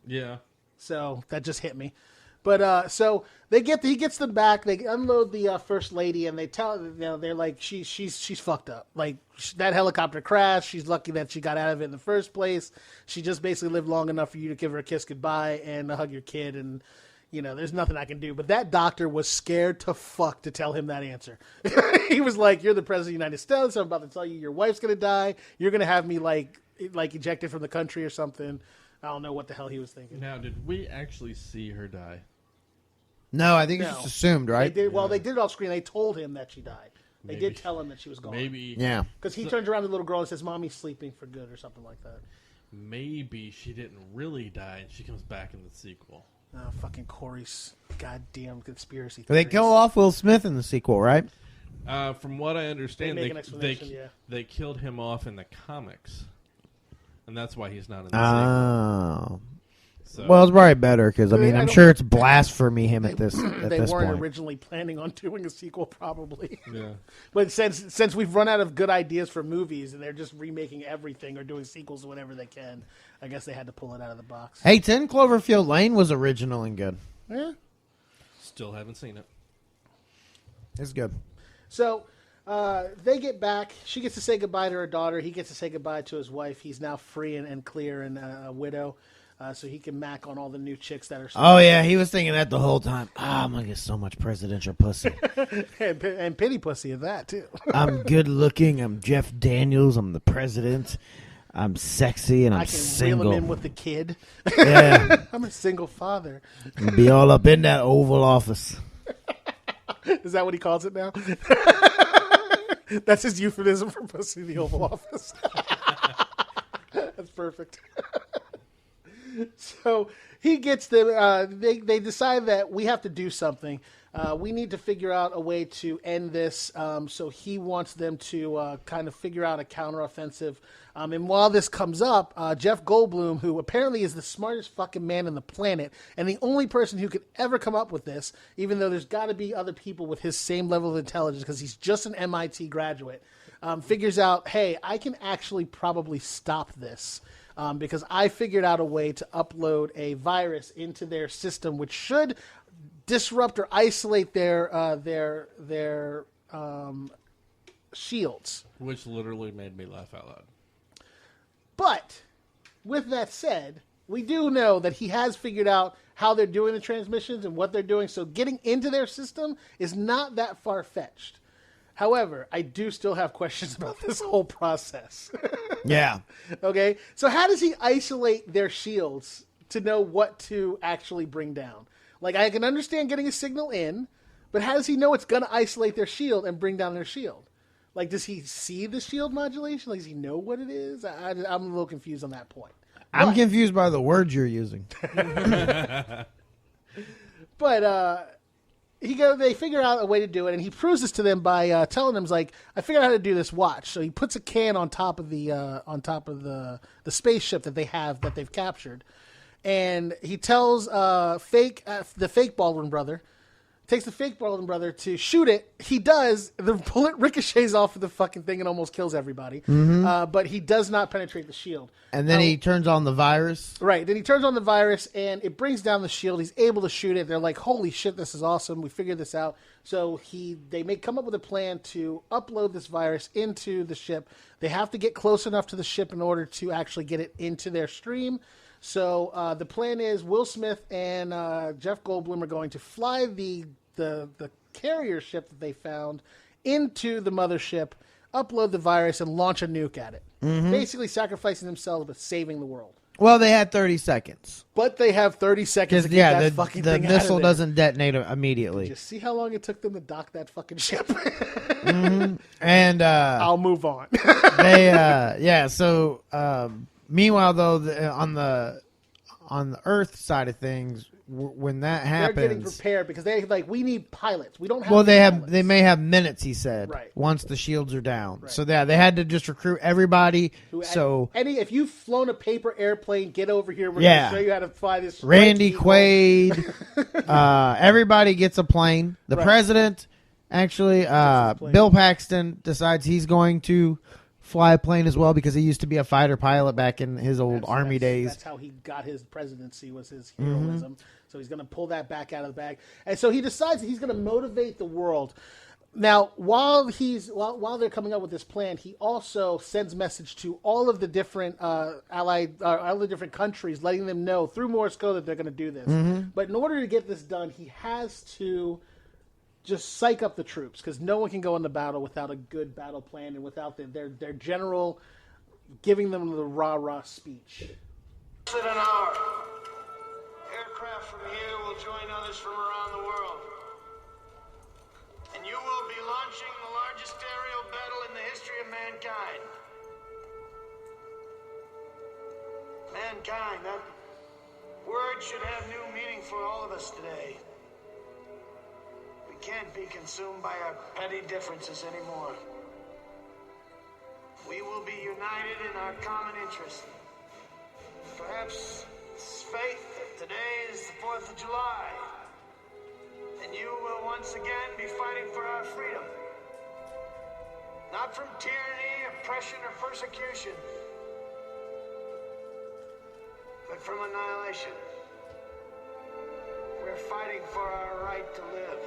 Yeah. So that just hit me. But so he gets them back. They unload the first lady, and they tell they're like she's fucked up. Like that helicopter crashed. She's lucky that she got out of it in the first place. She just basically lived long enough for you to give her a kiss goodbye and hug your kid. And there's nothing I can do. But that doctor was scared to fuck to tell him that answer. He was like, "You're the president of the United States. I'm about to tell you your wife's gonna die. You're gonna have me like ejected from the country or something." I don't know what the hell he was thinking. Now, did we actually see her die? No, I think it's No. just assumed, right? They did it off screen. They told him that she died. They Maybe. did tell him that she was gone. Maybe. Yeah. Because he turns around to the little girl and says, "Mommy's sleeping for good," or something like that. Maybe she didn't really die, and she comes back in the sequel. Oh, fucking Corey's goddamn conspiracy They theories. kill off Will Smith in the sequel, right? From what I understand, They make an explanation, yeah. they killed him off in the comics, and that's why he's not in the Oh. sequel. So, Well, it's probably better because I I'm don't- sure it's blasphemy him at this They weren't point. originally planning on doing a sequel, probably. yeah. But since we've run out of good ideas for movies and they're just remaking everything or doing sequels whenever they can, I guess they had to pull it out of the box. Hey, 10 Cloverfield Lane was original and good. Yeah. Still haven't seen it. It's good. So they get back. She gets to say goodbye to her daughter. He gets to say goodbye to his wife. He's now free and clear and a widow. So he can mac on all the new chicks that are Oh, yeah, he was thinking that the whole time. I'm going to get so much presidential pussy. and pity pussy of that, too. I'm good looking. I'm Jeff Daniels. I'm the president. I'm sexy and I'm I can single. reel him in with the kid. Yeah. I'm a single father. I'll be all up in that Oval Office. Is that what he calls it now? That's his euphemism for pussy, the Oval Office. That's perfect. So he gets them. They decide that we have to do something. We need to figure out a way to end this. So he wants them to kind of figure out a counteroffensive. And while this comes up, Jeff Goldblum, who apparently is the smartest fucking man on the planet, and the only person who could ever come up with this, even though there's got to be other people with his same level of intelligence because he's just an MIT graduate, figures out, hey, I can actually probably stop this. Because I figured out a way to upload a virus into their system, which should disrupt or isolate their shields. Which literally made me laugh out loud. But with that said, we do know that he has figured out how they're doing the transmissions and what they're doing. So getting into their system is not that far-fetched. However, I do still have questions about this whole process. Yeah. Okay, so how does he isolate their shields to know what to actually bring down? Like, I can understand getting a signal in, but how does he know it's going to isolate their shield and bring down their shield? Like, does he see the shield modulation? Like, does he know what it is? I'm a little confused on that point. I'm confused by the words you're using. But they figure out a way to do it, and he proves this to them by telling them, like, I figured out how to do this. Watch. So he puts a can on top of the spaceship that they've captured, and he tells the fake Baldwin brother, takes the fake Baldwin brother to shoot it. He does. The bullet ricochets off of the fucking thing and almost kills everybody. But he does not penetrate the shield. And then he turns on the virus. Right. Then he turns on the virus, and it brings down the shield. He's able to shoot it. They're like, holy shit, this is awesome. We figured this out. So they come up with a plan to upload this virus into the ship. They have to get close enough to the ship in order to actually get it into their stream. So the plan is Will Smith and Jeff Goldblum are going to fly the carrier ship that they found into the mothership, upload the virus, and launch a nuke at it. Basically sacrificing themselves but saving the world. Well, they had 30 seconds. But they have 30 seconds to get that fucking the thing out of missile there. doesn't detonate immediately. Just see how long it took them to dock that fucking ship. And I'll move on. So meanwhile, though, on the Earth side of things, when that happens, they're getting prepared because we need pilots. We don't have. Well, pilots. they may have minutes. He said, right. Once the shields are down. Right. So they had to just recruit everybody. If you've flown a paper airplane, get over here. We're going to show you how to fly this. Randy Quaid, everybody gets a plane. The president, actually, Bill Paxton decides he's going to fly a plane as well because he used to be a fighter pilot back in his old Army days. That's how he got his presidency, was his heroism. So he's going to pull that back out of the bag. And so he decides that he's going to motivate the world. Now, while they're coming up with this plan, he also sends message to all of the different all the different countries, letting them know through Morse code that they're going to do this. But in order to get this done, he has to just psych up the troops, because no one can go into battle without a good battle plan and without their general giving them the rah-rah speech. In an hour, aircraft from here will join others from around the world. And you will be launching the largest aerial battle in the history of mankind. Mankind, that word should have new meaning for all of us today. We can't be consumed by our petty differences anymore. We will be united in our common interest. Perhaps it's fate that today is the 4th of July, and you will once again be fighting for our freedom. Not from tyranny, oppression, or persecution, but from annihilation. We're fighting for our right to live,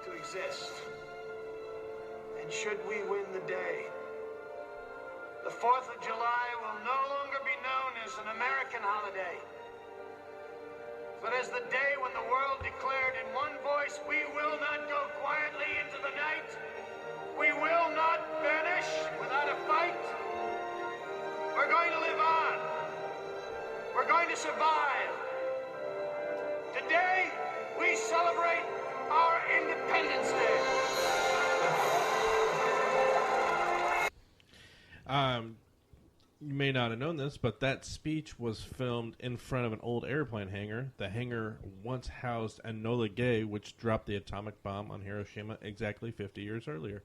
to exist. And should we win the day, the 4th of July will no longer be known as an American holiday, but as the day when the world declared in one voice, we will not go quietly into the night. We will not vanish without a fight. We're going to live on. We're going to survive. Today, we celebrate our Independence Day. you may not have known this, but that speech was filmed in front of an old airplane hangar. The hangar once housed Enola Gay, which dropped the atomic bomb on Hiroshima exactly 50 years earlier.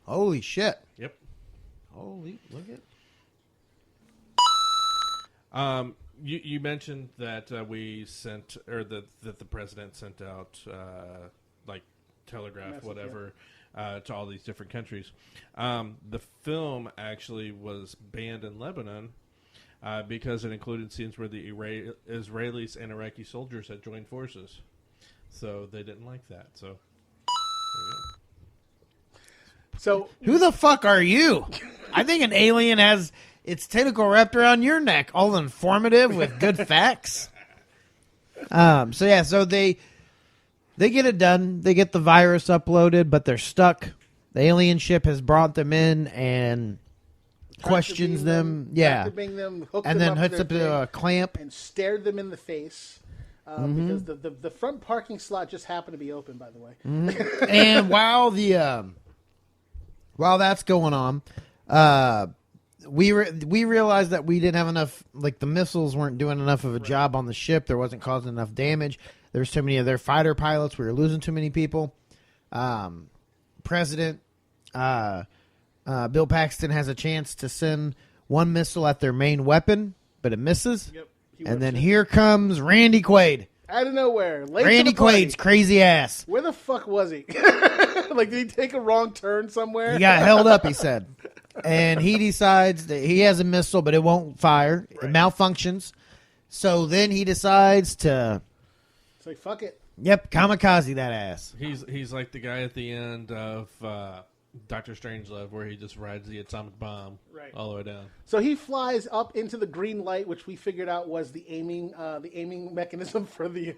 Holy shit. Yep. Holy, look at. You mentioned that we sent, or that the president sent out, like, telegraph, Message, whatever, to all these different countries. The film actually was banned in Lebanon because it included scenes where the Israelis and Iraqi soldiers had joined forces. So they didn't like that. So, there you go. So Who the fuck are you? I think an alien has its tentacle wrapped around your neck, all informative with good facts. So they get it done. They get the virus uploaded, but they're stuck. The alien ship has brought them in and questions them. Yeah. And then hooks up to a clamp. and stared them in the face. Because the front parking slot just happened to be open, by the way. And while that's going on, we realized that we didn't have enough, like the missiles weren't doing enough of a job on the ship. There wasn't causing enough damage. There's too many of their fighter pilots. We were losing too many people. President Bill Paxton has a chance to send one missile at their main weapon, but it misses. Yep. And then here comes Randy Quaid. Out of nowhere. Late Randy to the party. Quaid's crazy ass. Where the fuck was he? Like, did he take a wrong turn somewhere? He got held up, he said. And he decides that he has a missile, but it won't fire. It malfunctions. So then he decides to, It's like, fuck it. kamikaze that ass. He's like the guy at the end of Doctor Strangelove, where he just rides the atomic bomb all the way down. So he flies up into the green light, which we figured out was the aiming mechanism for the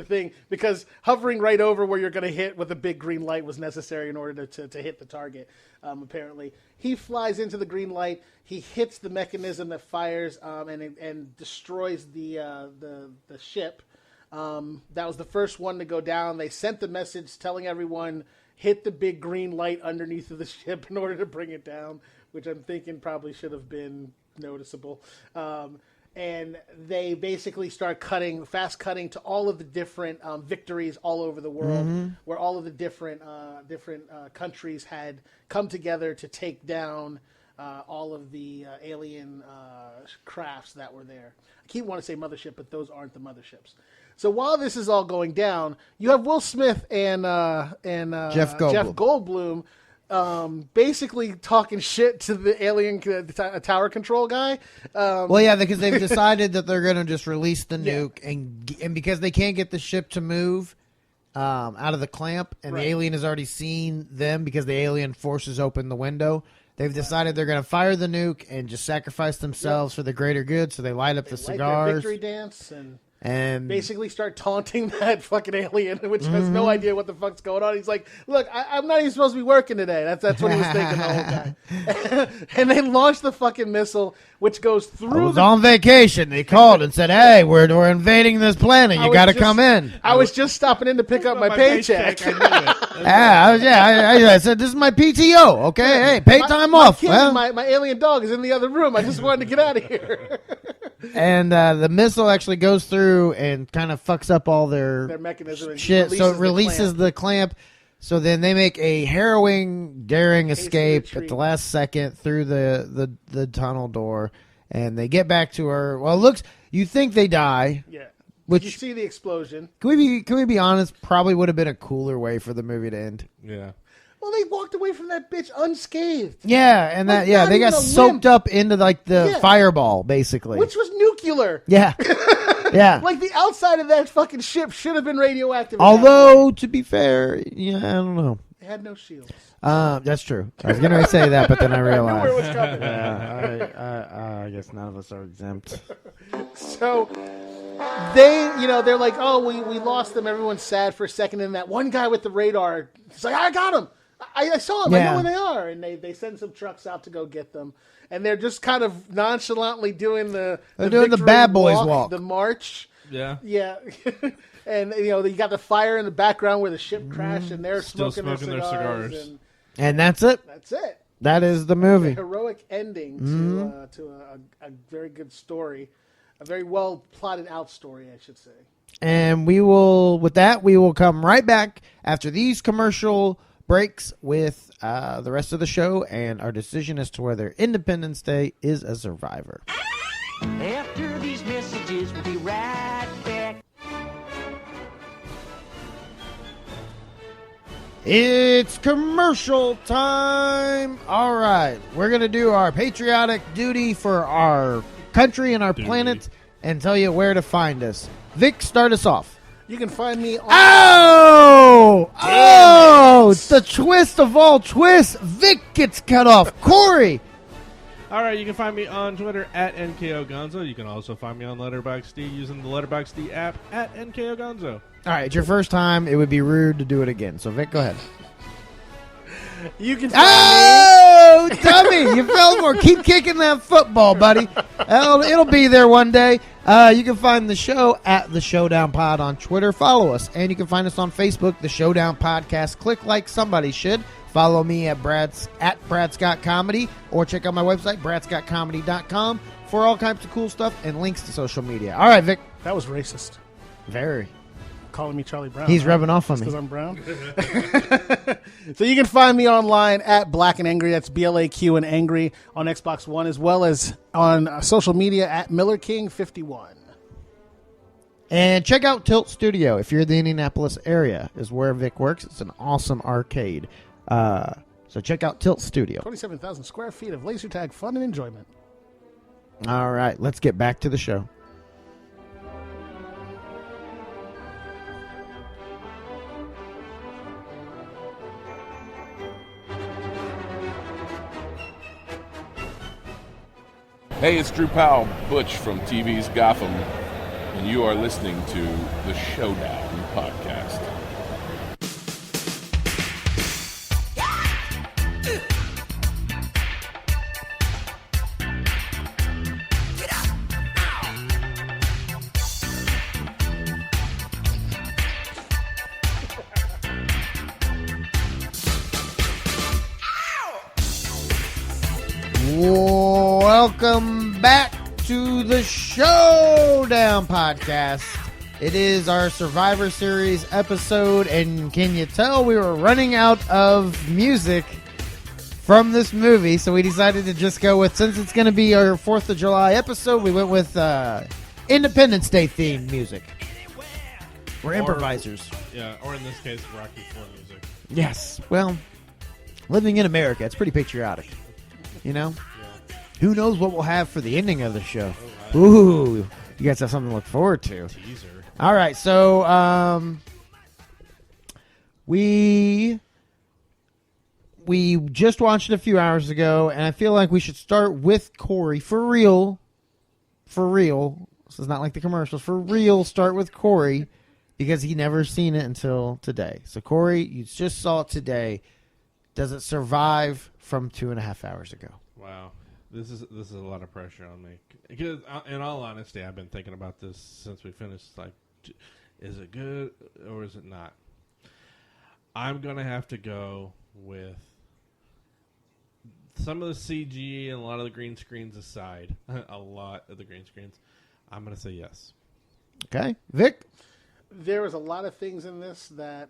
thing, because hovering right over where you're going to hit with a big green light was necessary in order to hit the target. Apparently, he flies into the green light. He hits the mechanism that fires and destroys the ship. That was the first one to go down. They sent the message telling everyone, hit the big green light underneath of the ship in order to bring it down, which I'm thinking probably should have been noticeable. And they basically start fast cutting to all of the different victories all over the world, where all of the different countries had come together to take down all of the alien crafts that were there. I keep wanting to say mothership, but those aren't the motherships. So while this is all going down, you have Will Smith and Jeff Goldblum basically talking shit to the alien tower control guy. Because they've decided that they're going to just release the nuke, and because they can't get the ship to move out of the clamp, and the alien has already seen them because the alien forces open the window. They've decided they're going to fire the nuke and just sacrifice themselves for the greater good. So they light up the cigars, light their victory dance, and basically start taunting that fucking alien, which has no idea what the fuck's going on. He's like, look, I'm not even supposed to be working today. That's what he was thinking the whole time. And they launched the fucking missile, which goes through. I was on vacation. They called and said, hey, we're invading this planet. You got to come in. I was just stopping in to pick up my paycheck. I said, this is my PTO. Okay, hey, pay time off. My alien dog is in the other room. I just wanted to get out of here. And the missile actually goes through and kind of fucks up all their mechanism shit. So it releases the clamp. So then they make a harrowing, daring escape at the last second through the tunnel door, and they get back to her. Well, you think they die. Yeah. Which, you see the explosion. Can we be honest? Probably would have been a cooler way for the movie to end. Yeah. Well, they walked away from that bitch unscathed. Yeah, and they got soaked up into the fireball, basically, which was nuclear. Yeah, yeah. Like the outside of that fucking ship should have been radioactive. Although, to be fair, I don't know. They had no shields. That's true. I was going to say that, but then I realized. I knew where it was coming. I guess none of us are exempt. So they're like, oh, we lost them. Everyone's sad for a second. And that one guy with the radar, he's like, I got him. I saw them. Yeah. I know where they are. And they send some trucks out to go get them. And they're just kind of nonchalantly doing the bad boys walk. The march. Yeah. Yeah. And, you got the fire in the background where the ship crashed, and they're Still smoking their cigars. And that's it. That's it. That is the movie. Heroic ending to a very good story, a very well plotted out story, I should say. And we will come right back after these commercial breaks with the rest of the show and our decision as to whether Independence Day is a survivor. After these messages, we'll be right back. It's commercial time. All right. We're going to do our patriotic duty for our country and our planet and tell you where to find us. Vic, start us off. You can find me on... Oh, the twist of all twists. Vic gets cut off. Corey. All right, you can find me on Twitter at NKOGonzo. You can also find me on Letterboxd using the Letterboxd app at NKOGonzo. All right, it's your first time. It would be rude to do it again. So, Vic, go ahead. You can find Oh, dummy. You fell for it. Keep kicking that football, buddy. It'll be there one day. You can find the show at The Showdown Pod on Twitter. Follow us. And you can find us on Facebook, The Showdown Podcast. Click like somebody should. Follow me at Brad Scott Comedy, or check out my website, bradscottcomedy.com, for all kinds of cool stuff and links to social media. All right, Vic. That was racist. Very. Calling me Charlie Brown. He's rubbing off on me. Because I'm brown. So you can find me online at Black and Angry. That's BLAQ and Angry on Xbox One, as well as on social media at MillerKing51. And check out Tilt Studio if you're in the Indianapolis area, is where Vic works. It's an awesome arcade. So check out Tilt Studio. 27,000 square feet of laser tag fun and enjoyment. All right, let's get back to the show. Hey, it's Drew Powell, Butch from TV's Gotham, and you are listening to the Showdown Podcast. Welcome back to the Showdown Podcast. It is our Survivor Series episode, and can you tell we were running out of music from this movie, so we decided to just go with, since it's going to be our 4th of July episode, we went with Independence Day themed music. We're improvisers. Yeah, or in this case, Rocky IV music. Yes. Well, living in America, it's pretty patriotic. You know? Who knows what we'll have for the ending of the show? Oh, wow. Ooh, you guys have something to look forward to. Teaser. All right, so we just watched it a few hours ago, and I feel like we should start with Corey. For real. This is not like the commercials. For real, start with Corey, because he never seen it until today. So, Corey, you just saw it today. Does it survive from 2.5 hours ago? Wow. This is a lot of pressure on me. Because, in all honesty, I've been thinking about this since we finished. Like, is it good or is it not? I'm going to have to go with some of the CG and a lot of the green screens aside. A lot of the green screens. I'm going to say yes. Okay. Vic? There was a lot of things in this that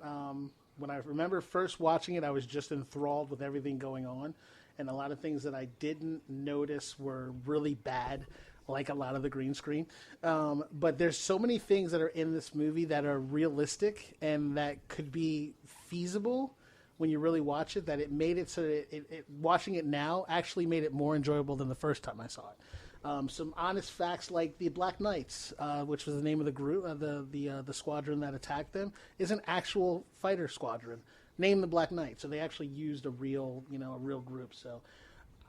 when I remember first watching it, I was just enthralled with everything going on. And a lot of things that I didn't notice were really bad, like a lot of the green screen. But there's so many things that are in this movie that are realistic and that could be feasible when you really watch it, that it made it so that watching it now actually made it more enjoyable than the first time I saw it. Some honest facts like the Black Knights, which was the name of the group, the squadron that attacked them, is an actual fighter squadron named the Black Knights. So they actually used a real group. So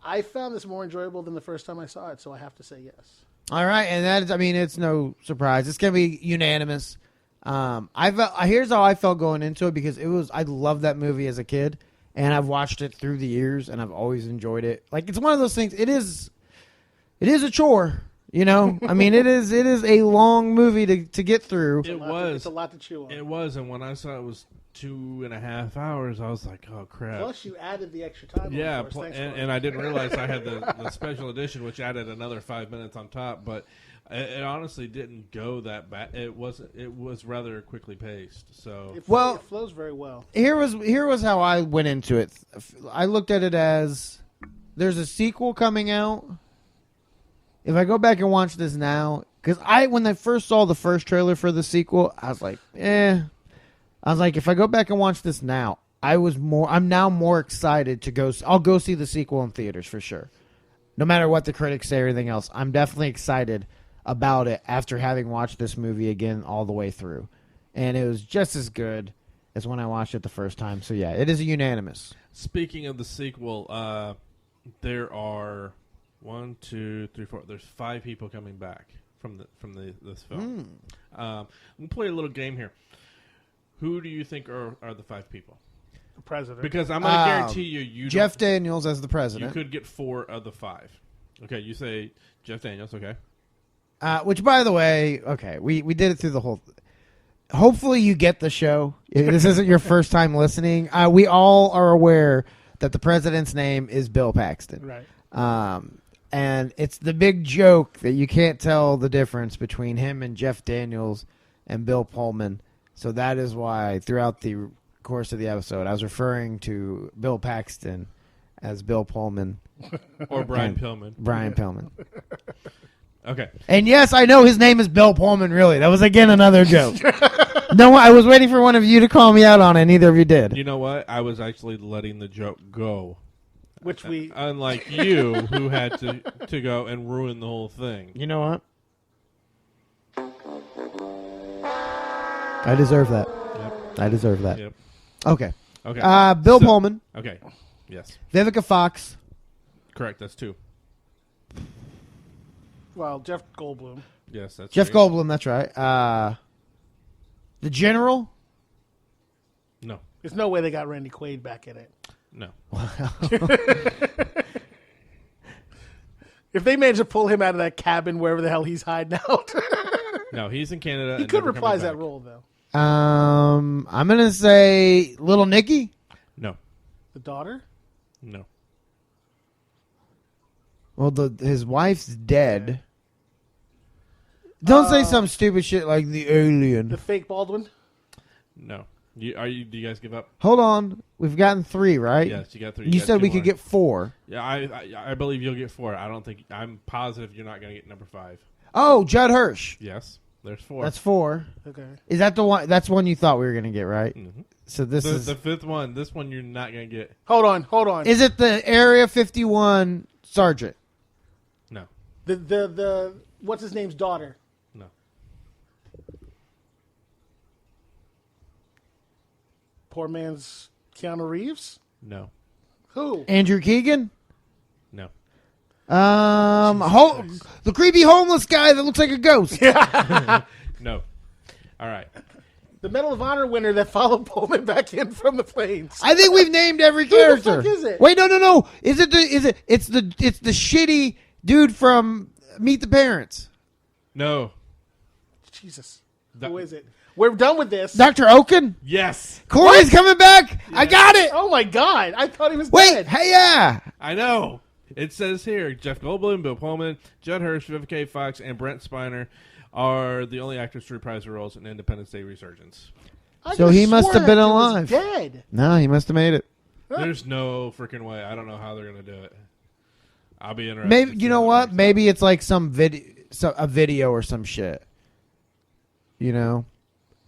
I found this more enjoyable than the first time I saw it. So I have to say yes. All right, and that is, I mean, it's no surprise. It's gonna be unanimous. Here's how I felt going into it, because I loved that movie as a kid, and I've watched it through the years, and I've always enjoyed it. Like, it's one of those things. It is a chore, you know. I mean, it is a long movie to get through. It was. It's a lot to chew on. It was, and when I saw it was 2.5 hours. I was like, oh crap. Plus, you added the extra time. Yeah, of course. Thanks, and I didn't realize I had the special edition, which added another 5 minutes on top. But it honestly didn't go that bad. It was rather quickly paced. So it flows very well. Here was how I went into it. I looked at it as there's a sequel coming out. If I go back and watch this now, because when I first saw the first trailer for the sequel, I was like, I was like, if I go back and watch this now, I'm now more excited to go. I'll go see the sequel in theaters for sure. No matter what the critics say or anything else, I'm definitely excited about it after having watched this movie again all the way through. And it was just as good as when I watched it the first time. So yeah, it is a unanimous. speaking of the sequel, there are 1, 2, 3, 4. There's 5 people coming back from this film. We'll play a little game here. Who do you think are the 5 people? The president. Because I'm going to guarantee you Jeff Daniels as the president. You could get 4 of the 5. Okay, you say Jeff Daniels, okay. Which, by the way, okay, we did it through the whole... Hopefully you get the show. This isn't your first time listening. We all are aware that the president's name is Bill Paxton. Right. And it's the big joke that you can't tell the difference between him and Jeff Daniels and Bill Pullman. So that is why throughout the course of the episode, I was referring to Bill Paxton as Bill Pullman. Or Brian Pillman. Brian Pillman. Okay. And yes, I know his name is Bill Pullman, really. That was, again, another joke. No, I was waiting for one of you to call me out on it, and neither of you did. You know what? I was actually letting the joke go. Which we... Unlike you, who had to go and ruin the whole thing. You know what? I deserve that. Yep. I deserve that. Yep. Okay. Okay. Bill Pullman. Okay. Yes. Vivica Fox. Correct. That's 2. Well, Jeff Goldblum. Yes, that's Jeff 3. Goldblum, that's right. The General. No. There's no way they got Randy Quaid back in it. No. If they managed to pull him out of that cabin wherever the hell he's hiding out. No, he's in Canada. He and could never reprise coming that back. role, though. I'm going to say Little Nicky. No. The daughter? No. Well, his wife's dead. Don't say some stupid shit like the alien. The fake Baldwin? No. Do you guys give up? Hold on. We've gotten 3, right? Yes, you got 3. You got said 2 we more. could get 4. Yeah, I believe you'll get 4. I'm positive you're not going to get number 5. Oh, Judd Hirsch. Yes, there's 4. That's 4. Okay. Is that the one? That's one you thought we were going to get, right? Mhm. So this is... the 5th one. This one you're not going to get. Hold on. Is it the Area 51 Sergeant? No. The what's his name's daughter? No. Poor man's Keanu Reeves? No. Who? Andrew Keegan? No. The creepy homeless guy that looks like a ghost. No. All right. The Medal of Honor winner that followed Pullman back in from the planes. I think we've named every the character. fuck is it? Wait, no. It's the shitty dude from Meet the Parents. No. Jesus. That- Who is it? We're done with this. Dr. Oaken? Yes. Corey's coming back. I got it. Oh my God. I thought he was Wait, dead. hey, yeah. I know. It says here, Jeff Goldblum, Bill Pullman, Judd Hirsch, Vivica Fox, and Brent Spiner are the only actors to reprise their roles in Independence Day Resurgence. I So could've he must swore have been that dude was alive. Dead. No, he must have made it. There's no freaking way. I don't know how they're going to do it. I'll be interested. Maybe to you see know how it what? works Maybe it's like a video or some shit. You know,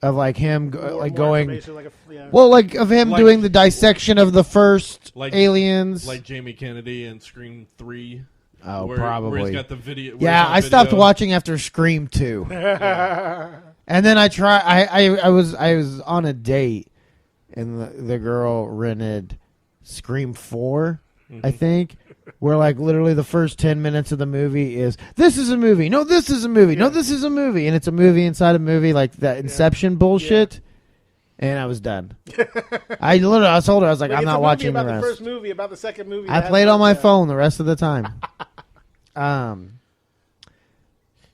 of like him More going. information, like yeah. Well, like of him Like- doing the dissection of the first Like- aliens. Like Jamie Kennedy in Scream 3. Oh, where probably. he's got the video. where Yeah, it's on I stopped video. watching after Scream 2. And then I was on a date, and the girl rented Scream 4, I think, where like literally the first 10 minutes of the movie is, this is a movie, no, this is a movie, no, this is a movie, and it's a movie inside a movie, like that Inception bullshit. And I was done. I told her, I was like, I'm it's not a movie watching about the the rest. first movie, about the second movie. I that played has on my like, phone the rest of the time.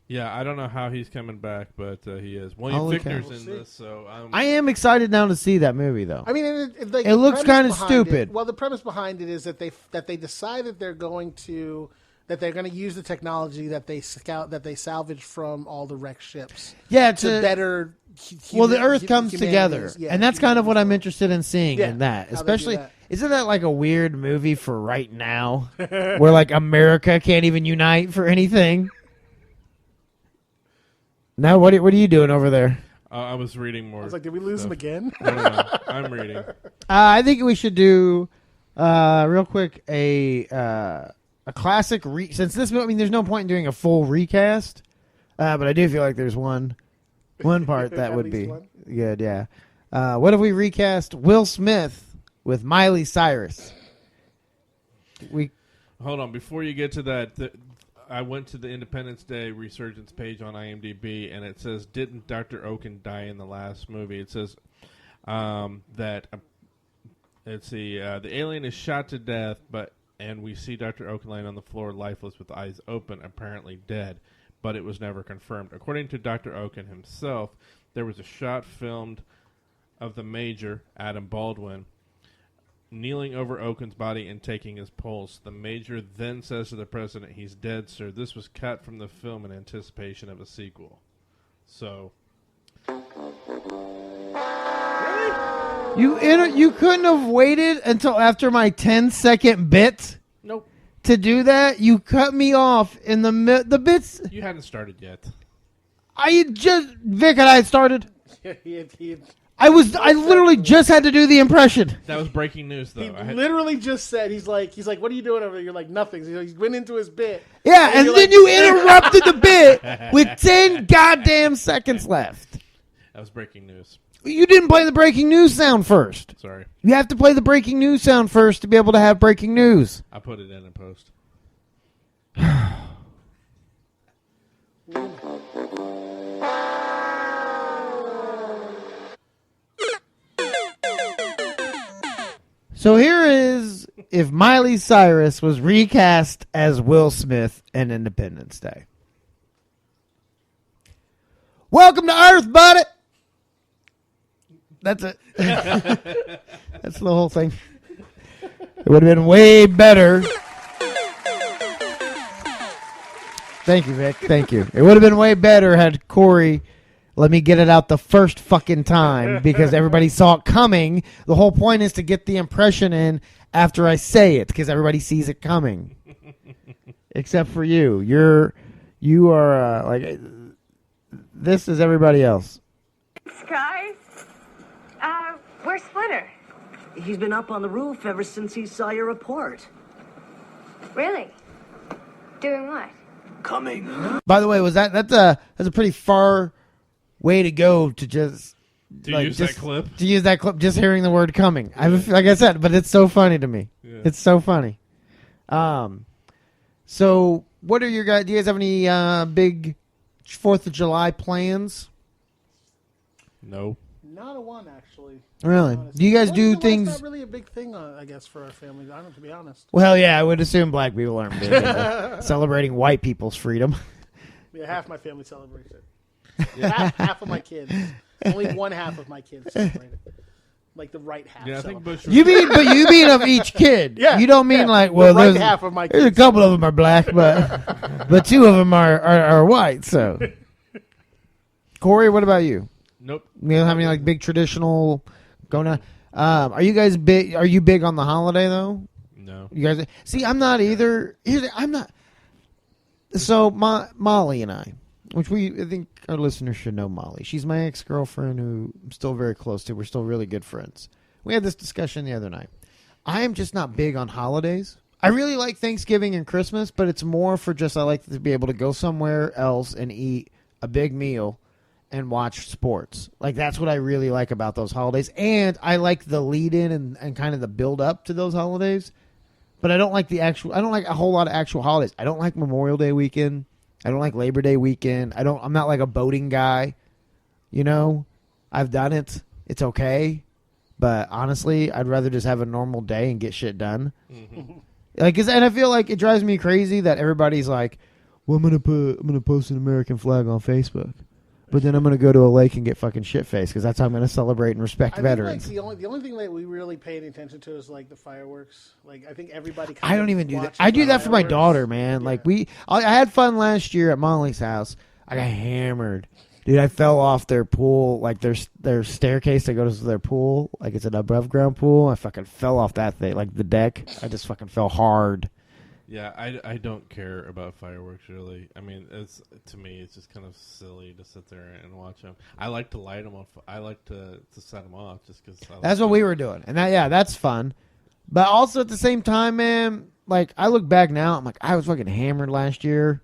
Yeah, I don't know how he's coming back, but he is. William Holy Fichtner's cow. in this, so I am excited now to see that movie, though. I mean, like, It the looks premise kinda behind stupid. Well, the premise behind it is that they decide that they're going to use the technology that they salvage from all the wrecked ships. Yeah, to better. Well, the Earth comes humanity's- together, and that's kind of what I'm interested in seeing Yeah, in that. how they do Especially, that. isn't that like a weird movie for right now, where like America can't even unite for anything? Now, what are you doing over there? I was reading more. I was like, did we lose him again? No, I'm reading. I think we should do real quick a classic since this movie. I mean, there's no point in doing a full recast, but I do feel like there's one part that At would least be one. good. Yeah. What if we recast Will Smith with Miley Cyrus? Hold on, before you get to that, I went to the Independence Day resurgence page on IMDb, and it says, "Didn't Dr. Oaken die in the last movie?" It says that let's see, the alien is shot to death, and we see Dr. Oaken laying on the floor, lifeless, with eyes open, apparently dead. But it was never confirmed. According to Dr. Oaken himself, there was a shot filmed of the Major, Adam Baldwin, kneeling over Oaken's body and taking his pulse. The Major then says to the president, "He's dead, sir." This was cut from the film in anticipation of a sequel. So, You couldn't have waited until after my 10-second bit nope, to do that. You cut me off in the bits. you hadn't started yet. Vic and I had started. he I literally just had to do the impression. That was breaking news, though. literally just said, he's like, what are you doing over there? You're like, nothing. So he went into his bit. Yeah, and you're then like- you interrupted the bit with 10 goddamn seconds left. That was breaking news. You didn't play the breaking news sound first. Sorry, You have to play the breaking news sound first to be able to have breaking news. I put it in post. So here is if Miley Cyrus was recast as Will Smith in Independence Day. Welcome to Earth, buddy. That's it. That's the whole thing. It would have been way better. Thank you, Vic. Thank you. It would have been way better had Corey let me get it out the first fucking time because everybody saw it coming. The whole point is to get the impression in after I say it because everybody sees it coming. Except for you. You are like this is everybody else. Sky? Where's Splinter? He's been up on the roof ever since he saw your report. Really? Doing what? Coming. By the way, that's a pretty far way to go to just Use that clip. To use that clip, just hearing the word coming. Like I said, but it's so funny to me. Yeah. It's so funny. So what are your guys? Do you guys have any big 4th of July plans? No. Not a one, actually. Really? Honestly. Do you guys do 4th of July's things? not really a big thing, I guess, for our family. I don't, to be honest. Well, yeah, I would assume black people aren't big into celebrating white people's freedom. Yeah, half my family celebrates it. Half of my kids. Only one half of my kids celebrate it. Like the right half. Yeah, I think celebrate. Bush. You mean of each kid? Yeah, You don't mean yeah. like The well, right there's half of my there's a kids. couple of them are black, but two of them are white. So, Corey, what about you? Nope. You don't have any like big traditional going on? Are you guys big? Are you big on the holiday though? No. You guys see, I'm not either. I'm not. So Molly and I, which I think our listeners should know Molly. She's my ex-girlfriend who I'm still very close to. We're still really good friends. We had this discussion the other night. I am just not big on holidays. I really like Thanksgiving and Christmas, but it's more for just I like to be able to go somewhere else and eat a big meal and watch sports. Like that's what I really like about those holidays. And I like the lead in and kind of the build up to those holidays. But I don't like I don't like a whole lot of actual holidays. I don't like Memorial Day weekend. I don't like Labor Day weekend. I'm not like a boating guy. You know, I've done it. It's okay. But honestly, I'd rather just have a normal day and get shit done. Mm-hmm. And I feel like it drives me crazy that everybody's like, well, I'm gonna post an American flag on Facebook, but then I'm gonna go to a lake and get fucking shit faced because that's how I'm gonna celebrate and respect I veterans. think like the only thing that we really paid attention to is like the fireworks. Like I think everybody. I don't even do that. I do that for my daughter, man. Yeah. Like I had fun last year at Molly's house. I got hammered. Dude, I fell off their pool, like their staircase that goes to their pool, like it's an above ground pool. I fucking fell off that thing, like the deck. I just fucking fell hard. Yeah, I don't care about fireworks really. I mean, to me, it's just kind of silly to sit there and watch them. I like to light them off. I like to set them off just because. That's what we were doing, and that's fun. But also at the same time, man, like I look back now, I'm like I was fucking hammered last year.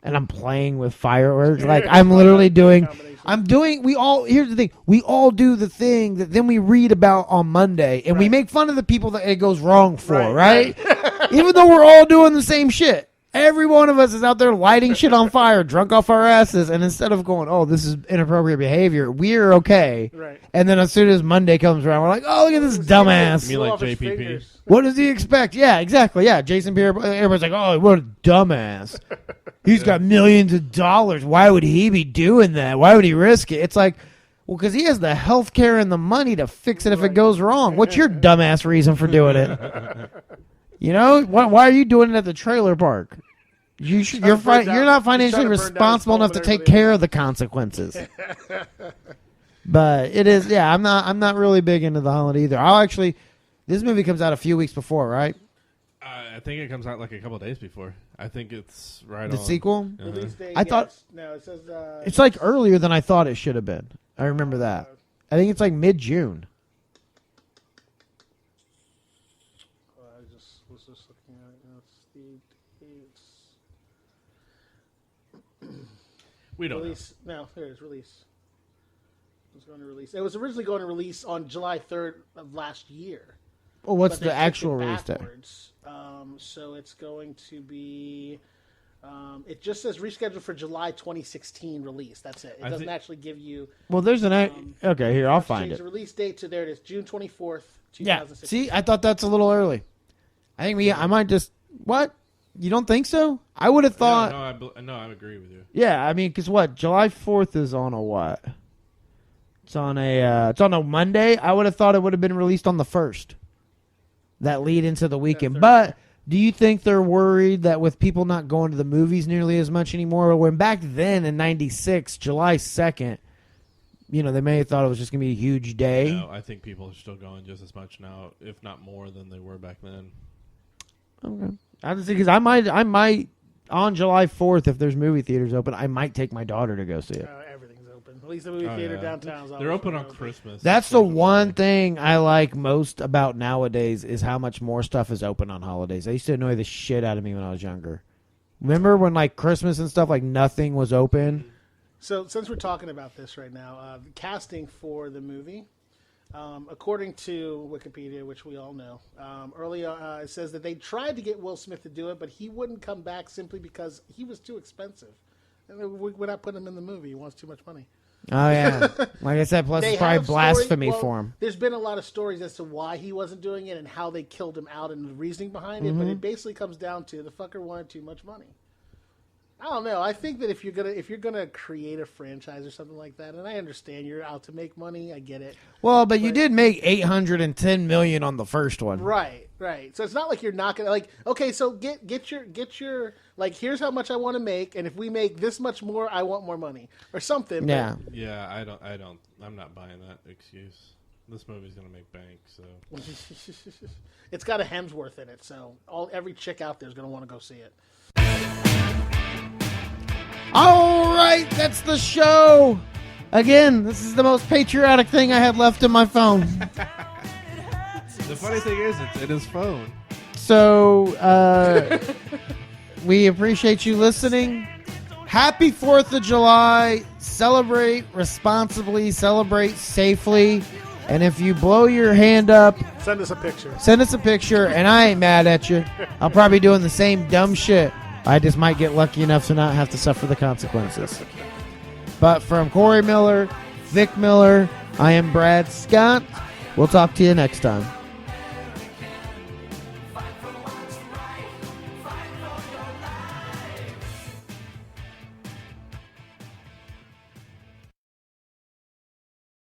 And I'm playing with fireworks. Like I'm literally doing. Here's the thing. We all do the thing that then we read about on Monday, and we make fun of the people that it goes wrong for, right? Even though we're all doing the same shit. Every one of us is out there lighting shit on fire, drunk off our asses, and instead of going, "Oh, this is inappropriate behavior," we're okay. Right. And then as soon as Monday comes around, we're like, "Oh, look at this dumbass." You mean like JPP? What does he expect? Yeah, exactly. Yeah, Jason Pierre. Everybody's like, "Oh, what a dumbass." He's got millions of dollars. Why would he be doing that? Why would he risk it? It's like, well, because he has the health care and the money to fix it if it goes wrong. What's your dumbass reason for doing it? You know, why are you doing it at the trailer park? You're not financially responsible enough to take care of the consequences. But it is, yeah. I'm not really big into the holiday either. This movie comes out a few weeks before, right? I think it comes out like a couple days before. I think it's right The on. sequel? Release date, I thought no. It says it's like earlier than I thought it should have been. I remember that. I think it's like mid-June. I was just looking at it. It's the dates. We don't know. Release. No, there it is. Release. It was going to release. It was originally going to release on July 3rd of last year. Well, what's But they the kicked actual it release date? backwards. So it's going to be. It just says rescheduled for July 2016 release. That's it. It I doesn't think- actually give you. Well, there's an okay. Here, I'll find Change it. the release date to there. It is June 24th, Yeah. 2016. See, I thought that's a little early. I think I might just what? You don't think so? I would have thought. No, I agree with you. Yeah, I mean, because what? July 4th is on a what? It's on a Monday. I would have thought it would have been released on the 1st. That lead into the weekend. But do you think they're worried that with people not going to the movies nearly as much anymore? When back then in '96, July 2nd, they may have thought it was just going to be a huge day. No, I think people are still going just as much now, if not more, than they were back then. Okay. I just think because I might on July 4th, if there's movie theaters open, I might take my daughter to go see it. Everything's open. At least the movie theater downtown's They're always open on open. Christmas. That's the one thing I like most about nowadays is how much more stuff is open on holidays. That used to annoy the shit out of me when I was younger. Remember when like Christmas and stuff, like nothing was open? So since we're talking about this right now, the casting for the movie, according to Wikipedia, which we all know, earlier it says that they tried to get Will Smith to do it, but he wouldn't come back simply because he was too expensive. And we're not putting him in the movie. He wants too much money. Oh, yeah. Like I said, plus They it's probably have blasphemy well, for him. There's been a lot of stories as to why he wasn't doing it and how they killed him out and the reasoning behind it, but it basically comes down to the fucker wanted too much money. I don't know. I think that if you're gonna create a franchise or something like that, and I understand you're out to make money, I get it. Well, but you did make $810 million on the first one. Right. So it's not like you're not gonna like. Okay, so get your like. Here's how much I want to make, and if we make this much more, I want more money or something. Yeah. Yeah, I'm not buying that excuse. This movie's gonna make bank, so. It's got a Hemsworth in it, so every chick out there is gonna want to go see it. All right, that's the show. Again, this is the most patriotic thing I had left in my phone. The funny thing is, it's in his phone. So, we appreciate you listening. Happy 4th of July. Celebrate responsibly. Celebrate safely. And if you blow your hand up, Send us a picture. and I ain't mad at you. I'll probably be doing the same dumb shit. I just might get lucky enough to not have to suffer the consequences. But from Corey Miller, Vic Miller, I am Brad Scott. We'll talk to you next time.